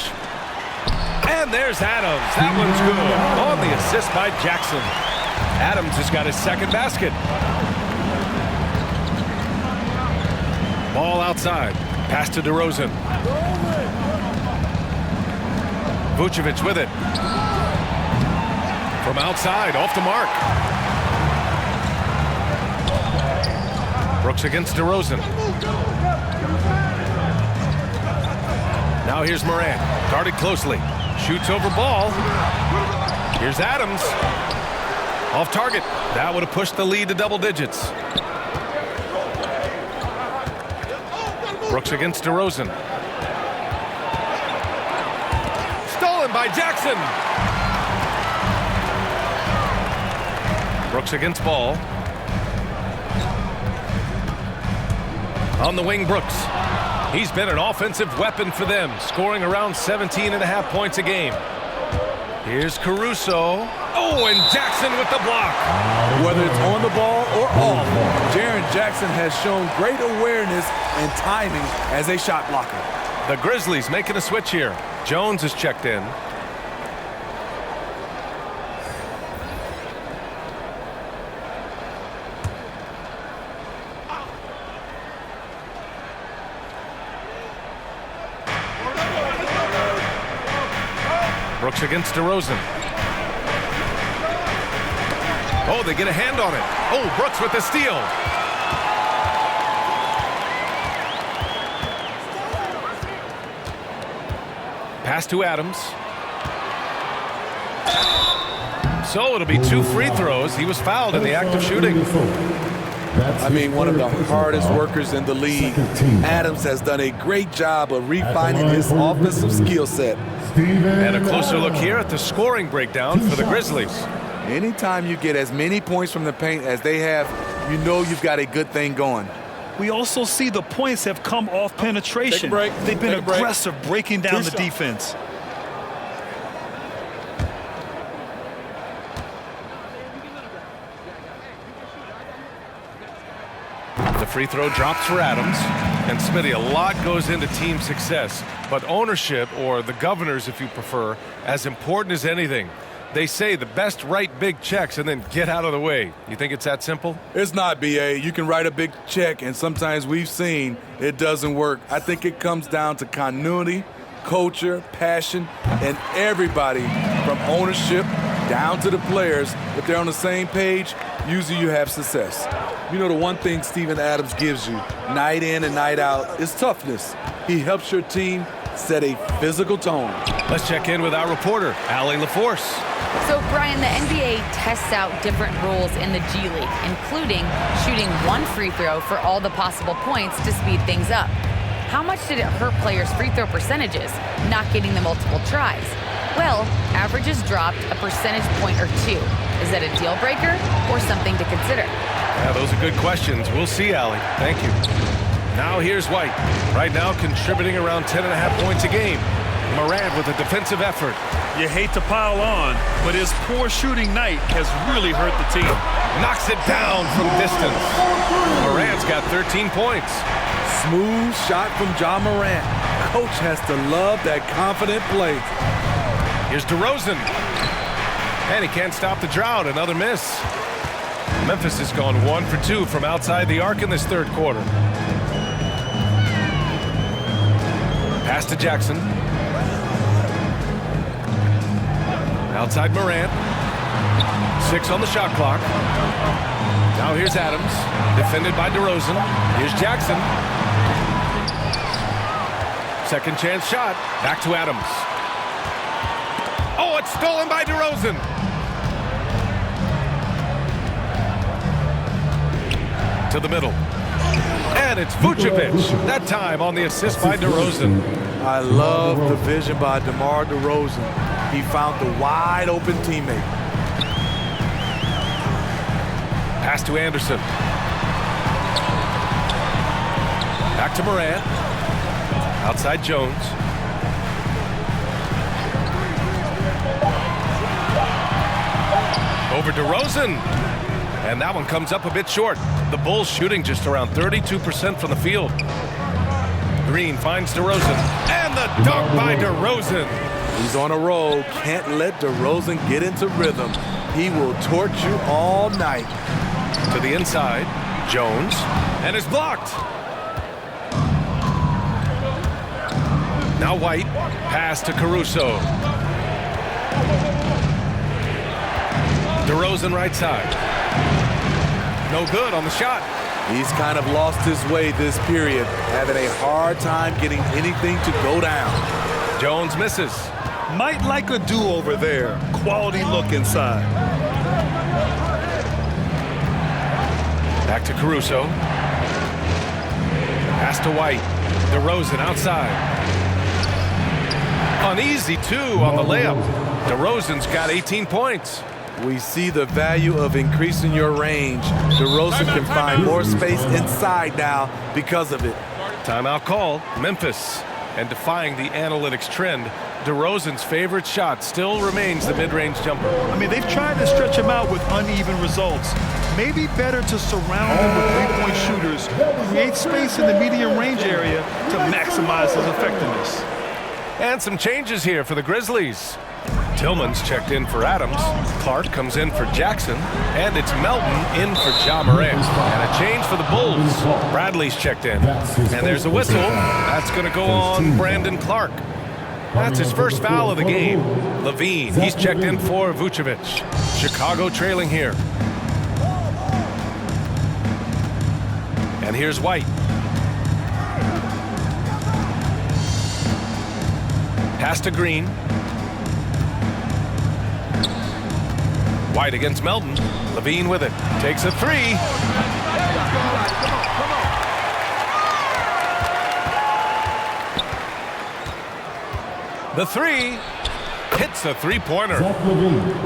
[SPEAKER 4] And there's Adams. That one's good. On the assist by Jackson. Adams has got his second basket. Ball outside. Pass to DeRozan. Vucevic with it. From outside, off the mark. Brooks against DeRozan. Now here's Moran. Guarded closely. Shoots over Ball. Here's Adams. Off target. That would have pushed the lead to double digits. Brooks against DeRozan. Stolen by Jackson. Brooks against Ball. On the wing, Brooks. He's been an offensive weapon for them, scoring around 17.5 points a game. Here's Caruso. Oh, and Jackson with the block.
[SPEAKER 8] Whether it's on the ball or off, Jaren Jackson has shown great awareness and timing as a shot blocker.
[SPEAKER 4] The Grizzlies making a switch here. Jones is checked in. Brooks against DeRozan. Oh, they get a hand on it. Oh, Brooks with the steal. Pass to Adams. So it'll be 2 free throws. He was fouled in the act of shooting.
[SPEAKER 8] I mean, one of the hardest workers in the league. Adams has done a great job of refining his offensive skill set.
[SPEAKER 4] And a closer look here at the scoring breakdown for the Grizzlies.
[SPEAKER 8] Anytime you get as many points from the paint as they have, you know you've got a good thing going.
[SPEAKER 6] We also see the points have come off penetration. They've been aggressive, breaking down the defense.
[SPEAKER 4] The free throw drops for Adams. And Smitty, a lot goes into team success, but ownership, or the governors if you prefer, as important as anything. They say the best write big checks and then get out of the way. You think it's that simple?
[SPEAKER 8] It's not, B.A. You can write a big check, and sometimes we've seen it doesn't work. I think it comes down to continuity, culture, passion, and everybody from ownership down to the players. If they're on the same page, usually you have success. You know, the one thing Steven Adams gives you night in and night out is toughness. He helps your team set a physical tone.
[SPEAKER 4] Let's check in with our reporter, Allie LaForce.
[SPEAKER 11] So, Brian, the NBA tests out different rules in the G League, including shooting 1 free throw for all the possible points to speed things up. How much did it hurt players' free throw percentages, not getting the multiple tries? Well, averages dropped a percentage point or 2. Is that a deal breaker or something to consider?
[SPEAKER 4] Yeah, those are good questions. We'll see, Allie. Thank you. Now here's White. Right now contributing around 10.5 points a game. Morant with a defensive effort.
[SPEAKER 6] You hate to pile on, but his poor shooting night has really hurt the team.
[SPEAKER 4] Knocks it down from distance. Morant's got 13 points.
[SPEAKER 8] Smooth shot from Ja Morant. Coach has to love that confident play.
[SPEAKER 4] Here's DeRozan. And he can't stop the drought. Another miss. Memphis has gone 1 for 2 from outside the arc in this third quarter. Pass to Jackson. Outside Morant. 6 on the shot clock. Now here's Adams, defended by DeRozan. Here's Jackson. Second chance shot, back to Adams. Oh, it's stolen by DeRozan. To the middle. And it's Vucevic, that time on the assist by DeRozan.
[SPEAKER 8] I love the vision by DeMar DeRozan. He found the wide open teammate.
[SPEAKER 4] Pass to Anderson. Back to Morant. Outside Jones. Over DeRozan. And that one comes up a bit short. The Bulls shooting just around 32% from the field. Green finds DeRozan. And the dunk by DeRozan.
[SPEAKER 8] He's on a roll. Can't let DeRozan get into rhythm. He will torch you all night.
[SPEAKER 4] To the inside, Jones, and is blocked. Now White, pass to Caruso. DeRozan right side. No good on the shot.
[SPEAKER 8] He's kind of lost his way this period, having a hard time getting anything to go down.
[SPEAKER 4] Jones misses.
[SPEAKER 6] Might like a do-over there. Quality look inside.
[SPEAKER 4] Back to Caruso. Pass to White. DeRozan outside. Uneasy, too, on the layup. DeRozan's got 18 points.
[SPEAKER 8] We see the value of increasing your range. DeRozan can find more space inside now because of it.
[SPEAKER 4] Timeout call, Memphis. And defying the analytics trend, DeRozan's favorite shot still remains the mid-range jumper.
[SPEAKER 6] I mean, they've tried to stretch him out with uneven results. Maybe better to surround him with three-point shooters, create space in the medium range area to maximize his effectiveness.
[SPEAKER 4] And some changes here for the Grizzlies. Tillman's checked in for Adams. Clark comes in for Jackson. And it's Melton in for Ja Morant. And a change for the Bulls. Bradley's checked in. And there's a whistle. That's going to go on Brandon Clark. That's his first foul of the game. Levine, he's checked in for Vucevic. Chicago trailing here. And here's White. Pass to Green. White against Melton. Levine with it. Takes a three. The three hits a three-pointer.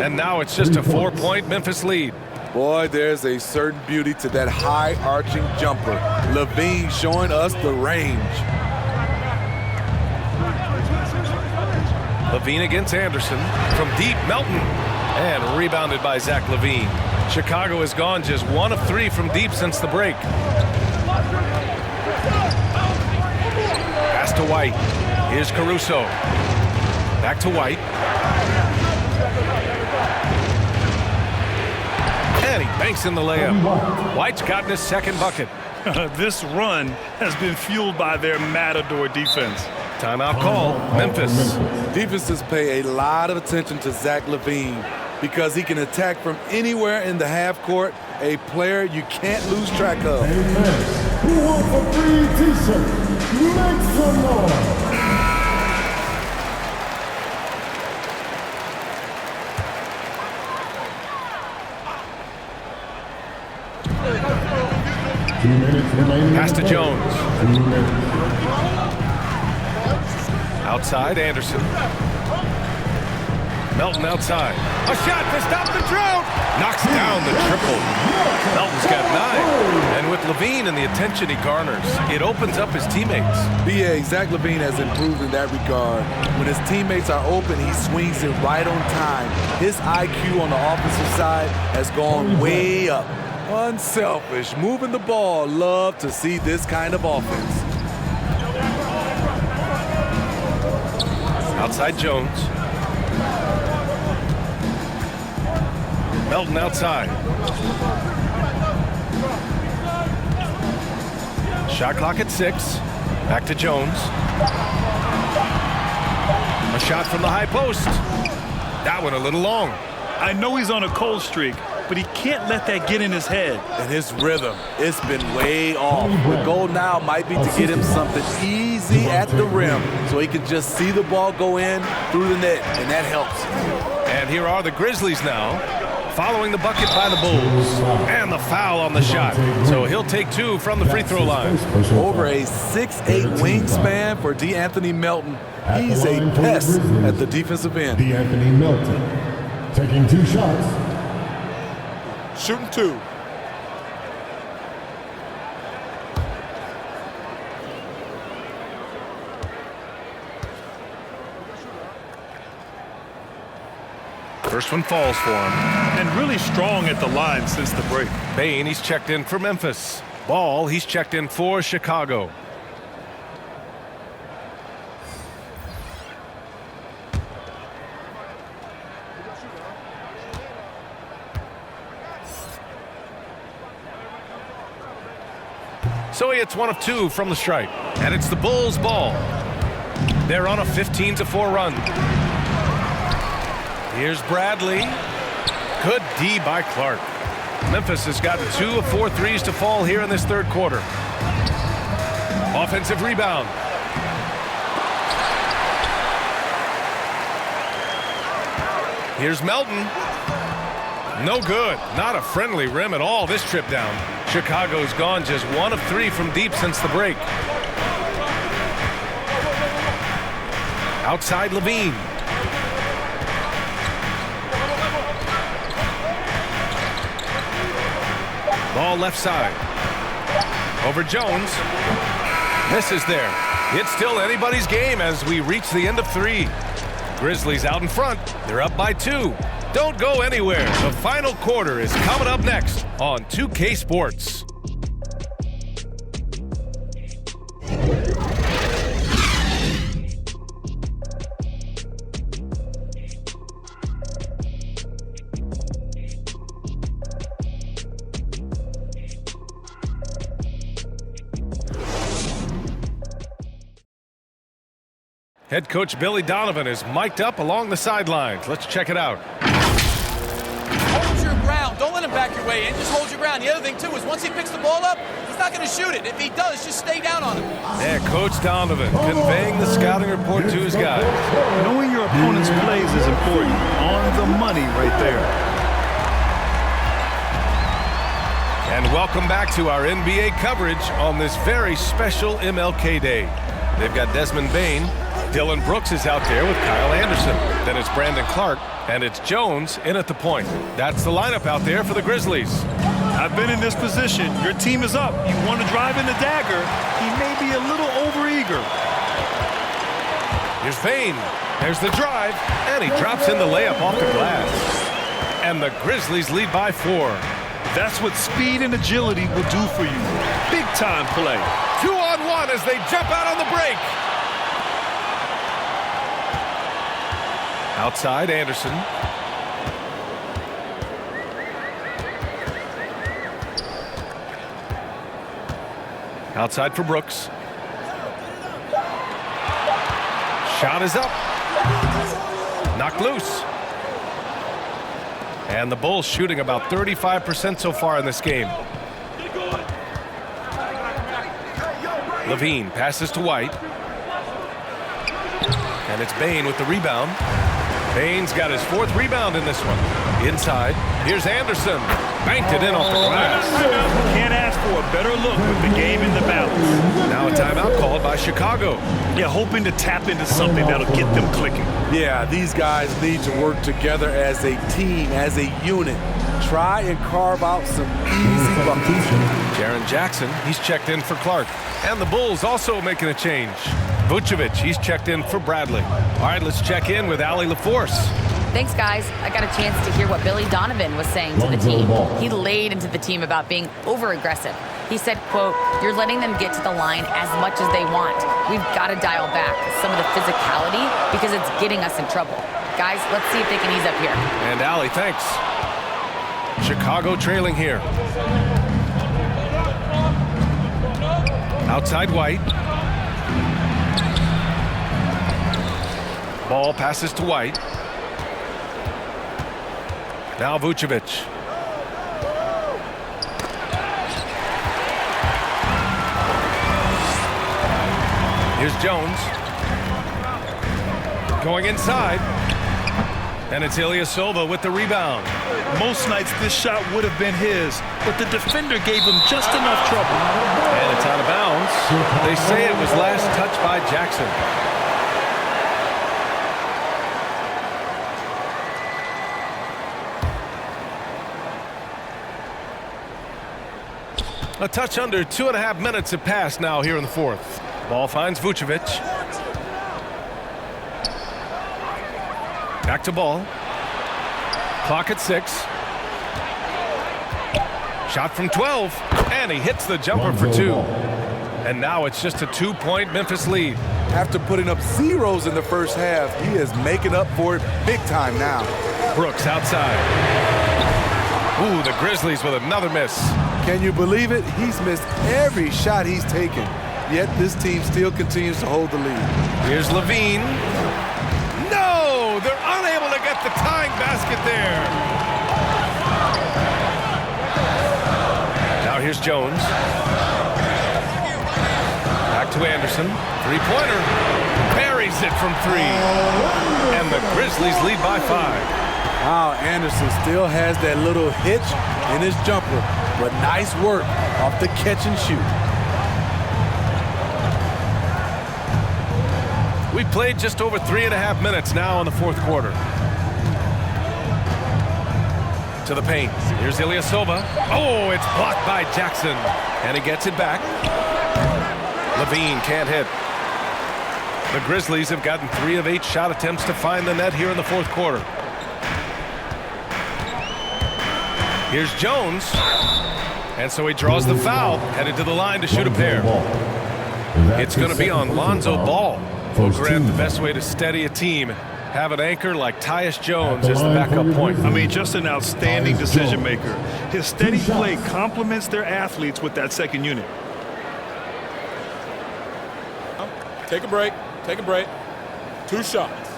[SPEAKER 4] And now it's just a 4-point Memphis lead.
[SPEAKER 8] Boy, there's a certain beauty to that high arching jumper. Levine showing us the range.
[SPEAKER 4] Levine against Anderson. From deep, Melton. And rebounded by Zach LaVine. Chicago has gone just 1 of 3 from deep since the break. Pass to White. Here's Caruso. Back to White. And he banks in the layup. White's gotten his second bucket.
[SPEAKER 6] This run has been fueled by their matador defense.
[SPEAKER 4] Timeout call, Memphis.
[SPEAKER 8] Defenses pay a lot of attention to Zach LaVine because he can attack from anywhere in the half court, a player you can't lose track of.
[SPEAKER 7] Who wants a free t-shirt? Make some noise.
[SPEAKER 4] Pass to Jones. Outside, Anderson. Melton outside. A shot to stop the drought. Knocks down the triple. Melton's got 9. And with LaVine and the attention he garners, it opens up his teammates.
[SPEAKER 8] B.A. Zach LaVine has improved in that regard. When his teammates are open, he swings it right on time. His IQ on the offensive side has gone way up. Unselfish, moving the ball. Love to see this kind of offense.
[SPEAKER 4] Outside Jones. Melton outside. Shot clock at 6. Back to Jones. A shot from the high post. That one a little long.
[SPEAKER 6] I know he's on a cold streak, but he can't let that get in his head.
[SPEAKER 8] And his rhythm, it's been way off. The goal now might be to get him something easy at the rim so he can just see the ball go in through the net, and that helps.
[SPEAKER 4] And here are the Grizzlies now, following the bucket by the Bulls. And the foul on the shot. So he'll take 2 from the free throw line.
[SPEAKER 8] Over a 6'8" wingspan for DeAnthony Melton. He's a pest at the defensive end.
[SPEAKER 7] DeAnthony Melton taking 2 shots.
[SPEAKER 9] Shooting 2.
[SPEAKER 4] First one falls for him.
[SPEAKER 6] And really strong at the line since the break.
[SPEAKER 4] Bane, he's checked in for Memphis. Ball, he's checked in for Chicago. So he hits 1 of 2 from the stripe. And it's the Bulls' ball. They're on a 15-4 run. Here's Bradley. Good D by Clark. Memphis has gotten 2 of 4 threes to fall here in this third quarter. Offensive rebound. Here's Melton. No good. Not a friendly rim at all this trip down. Chicago's gone just 1 of 3 from deep since the break. Outside Levine. Ball left side. Over Jones. Misses there. It's still anybody's game as we reach the end of 3. Grizzlies out in front. They're up by 2. Don't go anywhere. The final quarter is coming up next on 2K Sports. Head coach Billy Donovan is mic'd up along the sidelines. Let's check it out.
[SPEAKER 17] Hold your ground. Don't let him back your way in. Just hold your ground. The other thing, too, is once he picks the ball up, he's not going to shoot it. If he does, just stay down on him.
[SPEAKER 4] Yeah, Coach Donovan conveying the scouting report to his guys.
[SPEAKER 6] Knowing your opponent's plays is important. On the money right there.
[SPEAKER 4] And welcome back to our NBA coverage on this very special MLK Day. They've got Desmond Bane. Dylan Brooks is out there with Kyle Anderson. Then it's Brandon Clark, and it's Jones in at the point. That's the lineup out there for the Grizzlies.
[SPEAKER 6] I've been in this position. Your team is up. You want to drive in the dagger. He may be a little overeager.
[SPEAKER 4] Here's Bane. There's the drive, and he drops in the layup off the glass. And the Grizzlies lead by 4.
[SPEAKER 6] That's what speed and agility will do for you. Big time play.
[SPEAKER 4] 2-on-1 as they jump out on the break. Outside, Anderson. Outside for Brooks. Shot is up. Knocked loose. And the Bulls shooting about 35% so far in this game. Levine passes to White. And it's Bane with the rebound. Bane's got his 4th rebound in this one. Inside, here's Anderson. Banked it in off the glass.
[SPEAKER 6] Can't ask for a better look with the game in the balance.
[SPEAKER 4] Now a timeout called by Chicago.
[SPEAKER 6] Yeah, hoping to tap into something that'll get them clicking.
[SPEAKER 8] Yeah, these guys need to work together as a team, as a unit. Try and carve out some easy buckets.
[SPEAKER 4] Jaren Jackson, he's checked in for Clark. And the Bulls also making a change. Vucevic, he's checked in for Bradley. All right, let's check in with Allie LaForce.
[SPEAKER 11] Thanks, guys. I got a chance to hear what Billy Donovan was saying to the team. He laid into the team about being over-aggressive. He said, quote, "You're letting them get to the line as much as they want. We've got to dial back some of the physicality because it's getting us in trouble. Guys, let's see if they can ease up here."
[SPEAKER 4] And Allie, thanks. Chicago trailing here. Outside White. Ball passes to White. Now Vucevic. Here's Jones. Going inside. And it's Ilyasova with the rebound.
[SPEAKER 6] Most nights this shot would have been his, but the defender gave him just enough trouble.
[SPEAKER 4] And it's out of bounds. They say it was last touched by Jackson. A touch under 2.5 minutes have passed now here in the fourth. Ball finds Vucevic. Back to Ball. Clock at 6. Shot from 12, and he hits the jumper for 2. And now it's just a 2-point Memphis lead.
[SPEAKER 8] After putting up zeros in the first half, he is making up for it big time now.
[SPEAKER 4] Brooks outside. Ooh, the Grizzlies with another miss.
[SPEAKER 8] Can you believe it? He's missed every shot he's taken, yet this team still continues to hold the lead.
[SPEAKER 4] Here's Levine. No! They're unable to get the tying basket there. Now here's Jones. Back to Anderson. Three-pointer. Buries it from 3. And the Grizzlies lead by 5.
[SPEAKER 8] Wow, Anderson still has that little hitch in his jumper, but nice work off the catch and shoot.
[SPEAKER 4] We played just over 3.5 minutes now in the fourth quarter. To the paint. Here's Ilyasova. Oh, it's blocked by Jackson. And he gets it back. Levine can't hit. The Grizzlies have gotten 3 of 8 shot attempts to find the net here in the fourth quarter. Here's Jones. And so he draws the foul, headed to the line to shoot a pair. It's going to be on Lonzo Ball. Well, Grant, the best way to steady a team, have an anchor like Tyus Jones as the backup point.
[SPEAKER 6] I mean, just an outstanding decision maker. His steady play complements their athletes with that second unit.
[SPEAKER 9] Take a break. Take a break. 2 shots.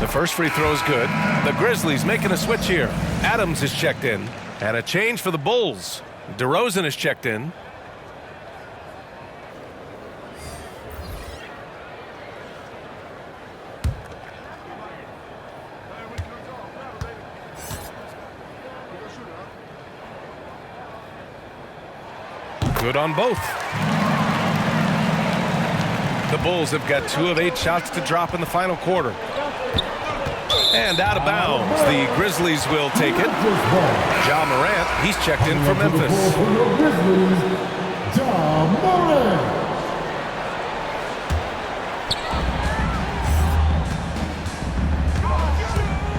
[SPEAKER 4] The first free throw is good. The Grizzlies making a switch here. Adams is checked in. And a change for the Bulls. DeRozan is checked in. Good on both. The Bulls have got 2 of 8 shots to drop in the final quarter. And out of bounds. The Grizzlies will take it. Ja Morant, he's checked in for Memphis.
[SPEAKER 7] Ja Morant.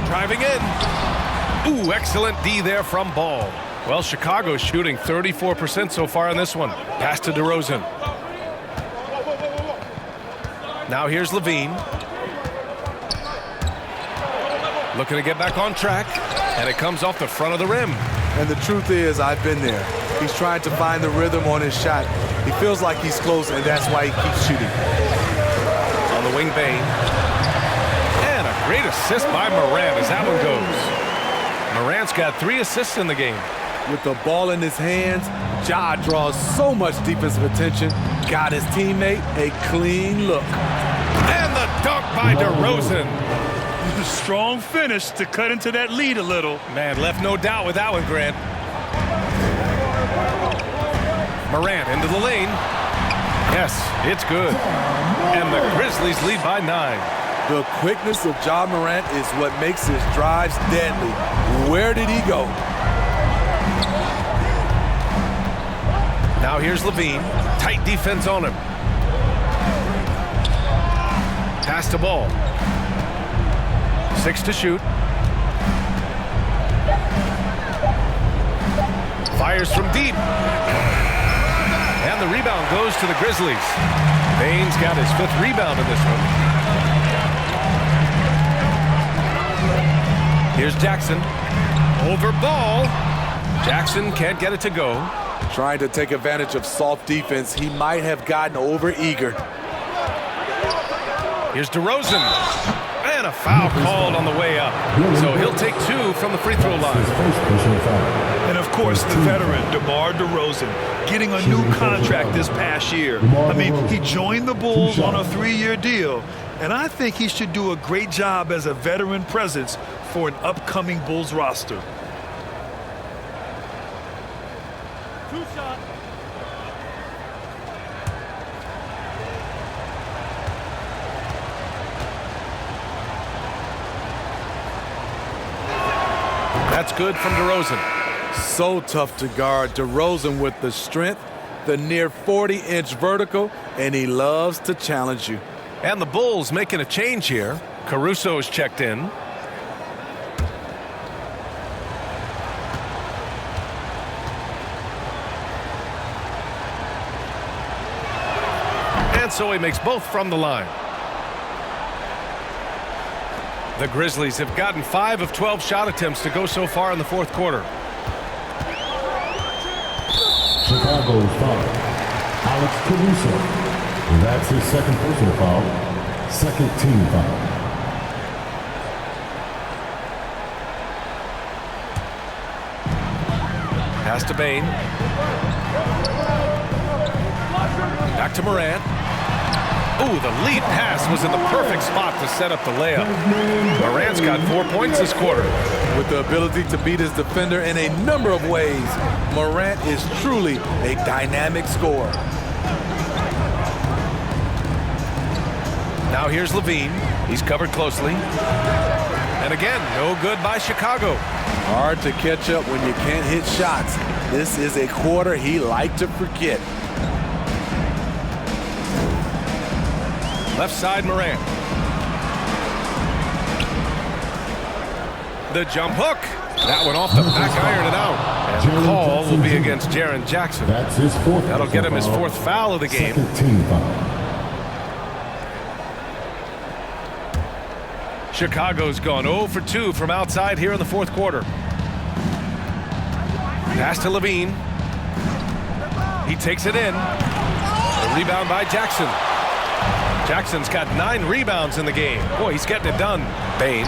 [SPEAKER 4] Driving in. Ooh, excellent D there from Ball. Well, Chicago's shooting 34% so far in this one. Pass to DeRozan. Now here's Levine. Looking to get back on track, and it comes off the front of the rim.
[SPEAKER 8] And the truth is, I've been there. He's trying to find the rhythm on his shot. He feels like he's close, and that's why he keeps shooting.
[SPEAKER 4] On the wing, Bane. And a great assist by Morant as that one goes. Morant's got 3 assists in the game.
[SPEAKER 8] With the ball in his hands, Ja draws so much defensive attention. Got his teammate a clean look.
[SPEAKER 4] And the dunk by DeRozan.
[SPEAKER 6] A strong finish to cut into that lead a little.
[SPEAKER 4] Man, left no doubt with that one, Grant. Morant into the lane. Yes, it's good. And the Grizzlies lead by 9.
[SPEAKER 8] The quickness of Ja Morant is what makes his drives deadly. Where did he go?
[SPEAKER 4] Now here's Levine. Tight defense on him. Pass to Ball. 6 to shoot. Fires from deep. And the rebound goes to the Grizzlies. Bane's got his 5th rebound in this one. Here's Jackson. Over Ball. Jackson can't get it to go.
[SPEAKER 8] Trying to take advantage of soft defense. He might have gotten over eager.
[SPEAKER 4] Here's DeRozan. And a foul called on the way up. So he'll take 2 from the free throw line.
[SPEAKER 6] And of course, the veteran, DeMar DeRozan, getting a new contract this past year. I mean, he joined the Bulls on a 3-year deal, and I think he should do a great job as a veteran presence for an upcoming Bulls roster.
[SPEAKER 4] That's good from DeRozan.
[SPEAKER 8] So tough to guard. DeRozan with the strength, the near 40-inch vertical, and he loves to challenge you.
[SPEAKER 4] And the Bulls making a change here. Caruso's checked in. And so he makes both from the line. The Grizzlies have gotten 5 of 12 shot attempts to go so far in the fourth quarter.
[SPEAKER 7] Chicago's foul. Alex Caruso. That's his second personal foul. Second team foul.
[SPEAKER 4] Pass to Bane. Back to Morant. Ooh, the lead pass was in the perfect spot to set up the layup. Morant's got 4 points this quarter.
[SPEAKER 8] With the ability to beat his defender in a number of ways, Morant is truly a dynamic scorer.
[SPEAKER 4] Now here's Levine. He's covered closely. And again, no good by Chicago.
[SPEAKER 8] Hard to catch up when you can't hit shots. This is a quarter he liked to forget.
[SPEAKER 4] Left side, Morant. The jump hook. That one off the back iron and out. And the call will be against Jaren Jackson.
[SPEAKER 7] That's his fourth.
[SPEAKER 4] That'll get him his 4th foul of the game.
[SPEAKER 7] Second team foul.
[SPEAKER 4] Chicago's gone 0 for 2 from outside here in the fourth quarter. Pass to Levine. He takes it in. A rebound by Jackson. Jackson's got 9 rebounds in the game. Boy, he's getting it done. Bane.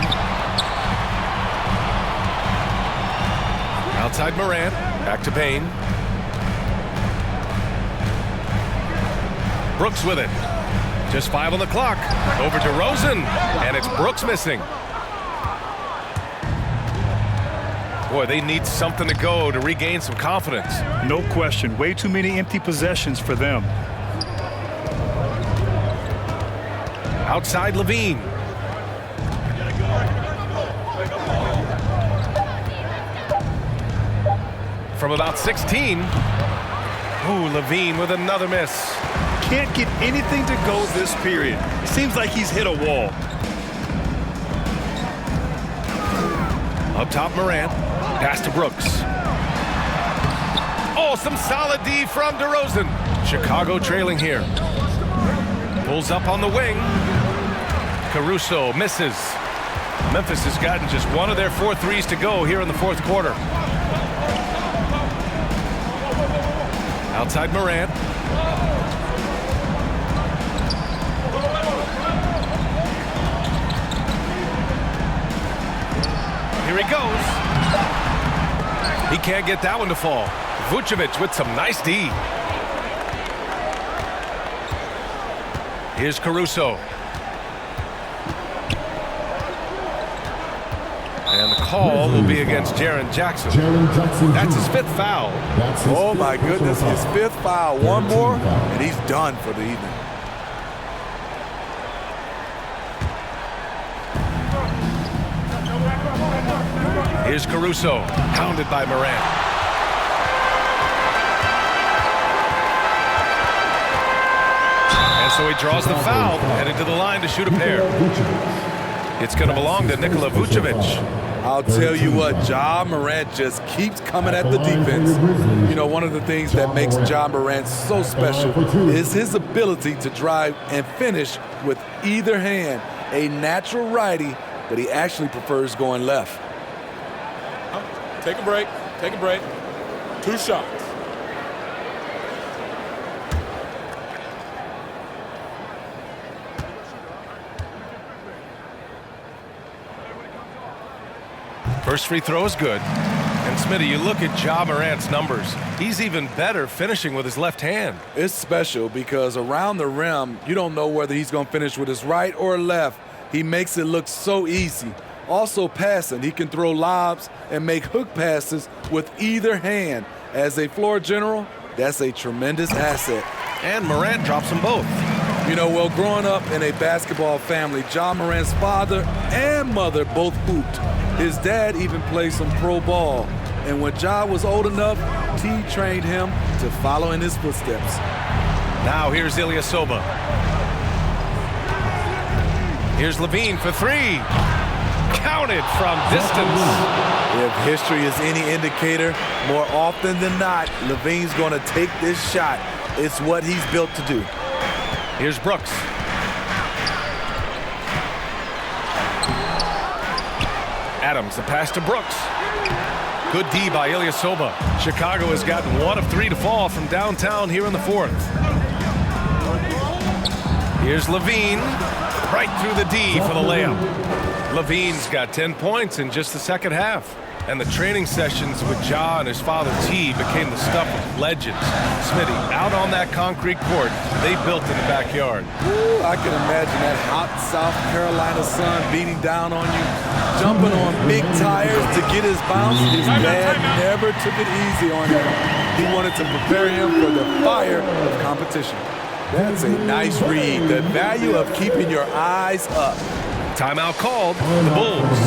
[SPEAKER 4] Outside Morant. Back to Bane. Brooks with it. Just 5 on the clock. Over to DeRozan. And it's Brooks missing. Boy, they need something to go to regain some confidence.
[SPEAKER 6] No question. Way too many empty possessions for them.
[SPEAKER 4] Outside Levine. From about 16. Ooh, Levine with another miss.
[SPEAKER 6] Can't get anything to go this period. Seems like he's hit a wall.
[SPEAKER 4] Up top, Morant. Pass to Brooks. Oh, some solid D from DeRozan. Chicago trailing here. Pulls up on the wing. Caruso misses. Memphis has gotten just 1 of their 4 threes to go here in the fourth quarter. Outside Morant. Here he goes. He can't get that one to fall. Vucevic with some nice D. Here's Caruso. And the call will be against Jaren Jackson. That's his 5th foul.
[SPEAKER 8] Oh my goodness, his 5th foul. One more, and he's done for the evening.
[SPEAKER 4] Here's Caruso, hounded by Morant. And so he draws the foul, headed to the line to shoot a pair. It's going to belong to Nikola Vucevic.
[SPEAKER 8] I'll tell you what, Ja Morant just keeps coming at the defense. You know, one of the things that makes Ja Morant so special is his ability to drive and finish with either hand. A natural righty, but he actually prefers going left.
[SPEAKER 9] Take a break. Take a break. 2 shots.
[SPEAKER 4] First free throw is good. And Smitty, you look at Ja Morant's numbers. He's even better finishing with his left hand.
[SPEAKER 8] It's special because around the rim, you don't know whether he's going to finish with his right or left. He makes it look so easy. Also passing, he can throw lobs and make hook passes with either hand. As a floor general, that's a tremendous asset.
[SPEAKER 4] And Morant drops them both.
[SPEAKER 8] You know, well, growing up in a basketball family, Ja Morant's father and mother both hooped. His dad even played some pro ball. And when Ja was old enough, T trained him to follow in his footsteps.
[SPEAKER 4] Now here's Ilyasova. Here's Levine for three. Counted from distance.
[SPEAKER 8] If history is any indicator, more often than not, Levine's going to take this shot. It's what he's built to do.
[SPEAKER 4] Here's Brooks. Adams, the pass to Brooks. Good D by Ilyasova. Chicago has gotten 1 of 3 to fall from downtown here in the fourth. Here's Levine. Right through the D for the layup. Levine's got 10 points in just the second half. And the training sessions with Ja and his father T became the stuff of legends. Smitty, out on that concrete court they built in the backyard.
[SPEAKER 8] Ooh, I can imagine that hot South Carolina sun beating down on you, jumping on big tires to get his bounce. His dad never took it easy on him. He wanted to prepare him for the fire of competition. That's a nice read. The value of keeping your eyes up.
[SPEAKER 4] Timeout called. The Bulls.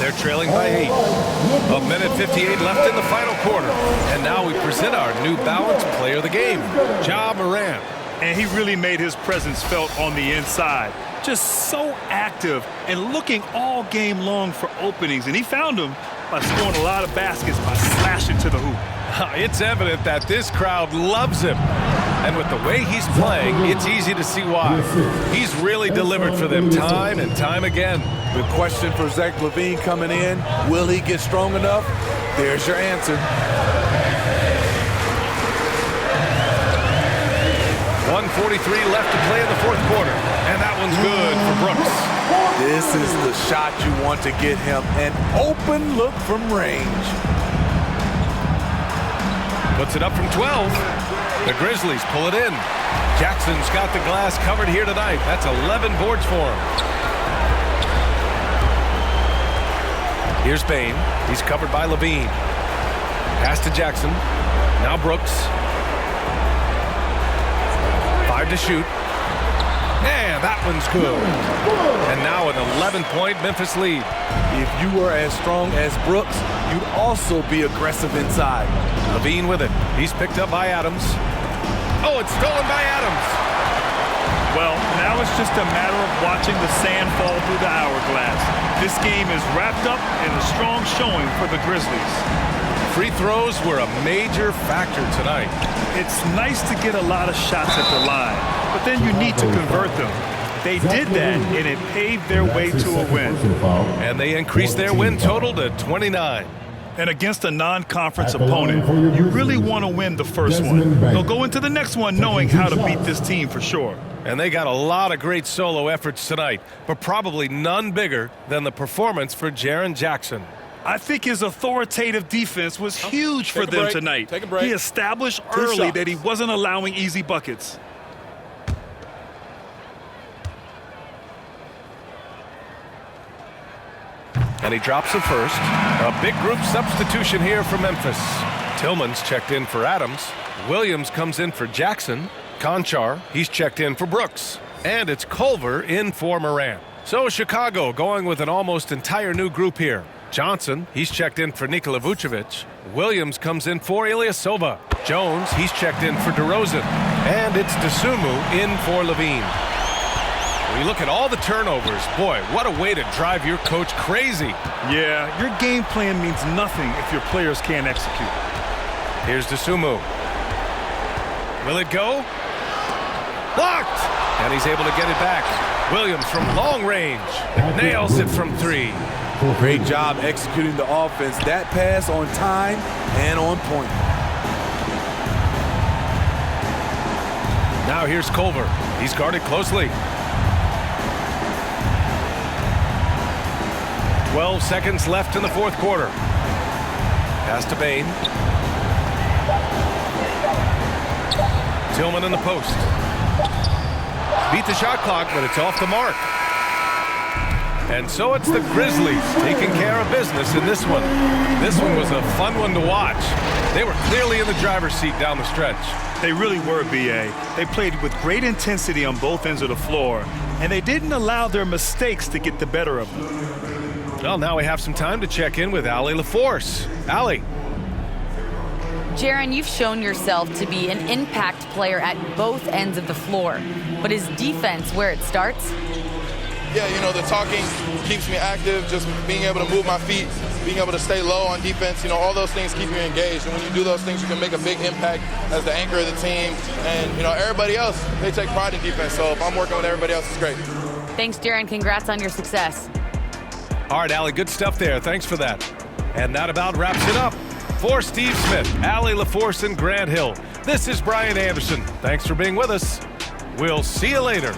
[SPEAKER 4] They're trailing by 8. A minute 58 left in the final quarter. And now we present our New Balance player of the game, Ja Morant.
[SPEAKER 6] And he really made his presence felt on the inside. Just so active and looking all game long for openings. And he found them by scoring a lot of baskets by slashing to the hoop.
[SPEAKER 4] It's evident that this crowd loves him. And with the way he's playing, it's easy to see why. He's really delivered for them time and time again.
[SPEAKER 8] The question for Zach LaVine coming in, will he get strong enough? There's your answer.
[SPEAKER 4] 1:43 left to play in the fourth quarter. And that one's good for Brooks.
[SPEAKER 8] This is the shot you want to get him. An open look from range.
[SPEAKER 4] Puts it up from 12. The Grizzlies pull it in. Jackson's got the glass covered here tonight. That's 11 boards for him. Here's Bain. He's covered by Levine. Pass to Jackson. Now Brooks. 5 to shoot. And that one's good. And now an 11-point Memphis lead.
[SPEAKER 8] If you were as strong as Brooks, you'd also be aggressive inside.
[SPEAKER 4] Levine with it. He's picked up by Adams. Oh, it's stolen by Adams.
[SPEAKER 6] Well, now it's just a matter of watching the sand fall through the hourglass. This game is wrapped up in a strong showing for the Grizzlies.
[SPEAKER 4] Free throws were a major factor tonight.
[SPEAKER 6] It's nice to get a lot of shots at the line, but then you need to convert them. They did that, and it paved their way to a win.
[SPEAKER 4] And they increased their win total to 29.
[SPEAKER 6] And against a non-conference opponent, you really want to win the first one. They'll go into the next one knowing how to beat this team for sure.
[SPEAKER 4] And they got a lot of great solo efforts tonight, but probably none bigger than the performance for Jaren Jackson.
[SPEAKER 6] I think his authoritative defense was huge for them tonight.
[SPEAKER 9] Take a break.
[SPEAKER 6] He established early that he wasn't allowing easy buckets.
[SPEAKER 4] And he drops it first. A big group substitution here for Memphis. Tillman's checked in for Adams. Williams comes in for Jackson. Conchar, he's checked in for Brooks. And it's Culver in for Morant. So Chicago going with an almost entire new group here. Johnson, he's checked in for Nikola Vucevic. Williams comes in for Ilyasova. Jones, he's checked in for DeRozan. And it's Dosunmu in for Levine. When you look at all the turnovers, boy, what a way to drive your coach crazy.
[SPEAKER 6] Yeah, your game plan means nothing if your players can't execute.
[SPEAKER 4] Here's Dosunmu. Will it go? Blocked! And he's able to get it back. Williams from long range. Nails it from 3.
[SPEAKER 8] Great job executing the offense. That pass on time and on point.
[SPEAKER 4] Now here's Culver. He's guarded closely. 12 seconds left in the fourth quarter. Pass to Bain. Tillman in the post. Beat the shot clock, but it's off the mark. And so it's the Grizzlies taking care of business in this one. This one was a fun one to watch. They were clearly in the driver's seat down the stretch.
[SPEAKER 6] They really were, B.A. They played with great intensity on both ends of the floor, and they didn't allow their mistakes to get the better of them.
[SPEAKER 4] Well, now we have some time to check in with Allie LaForce. Allie.
[SPEAKER 11] Jaren, you've shown yourself to be an impact player at both ends of the floor, but is defense where it starts?
[SPEAKER 10] Yeah, you know, the talking keeps me active, just being able to move my feet, being able to stay low on defense, you know, all those things keep you engaged. And when you do those things, you can make a big impact as the anchor of the team. And, you know, everybody else, they take pride in defense. So if I'm working with everybody else, it's great.
[SPEAKER 11] Thanks, Jaren. Congrats on your success.
[SPEAKER 4] All right, Allie, good stuff there. Thanks for that. And that about wraps it up. For Steve Smith, Allie LaForce, and Grant Hill, this is Brian Anderson. Thanks for being with us. We'll see you later.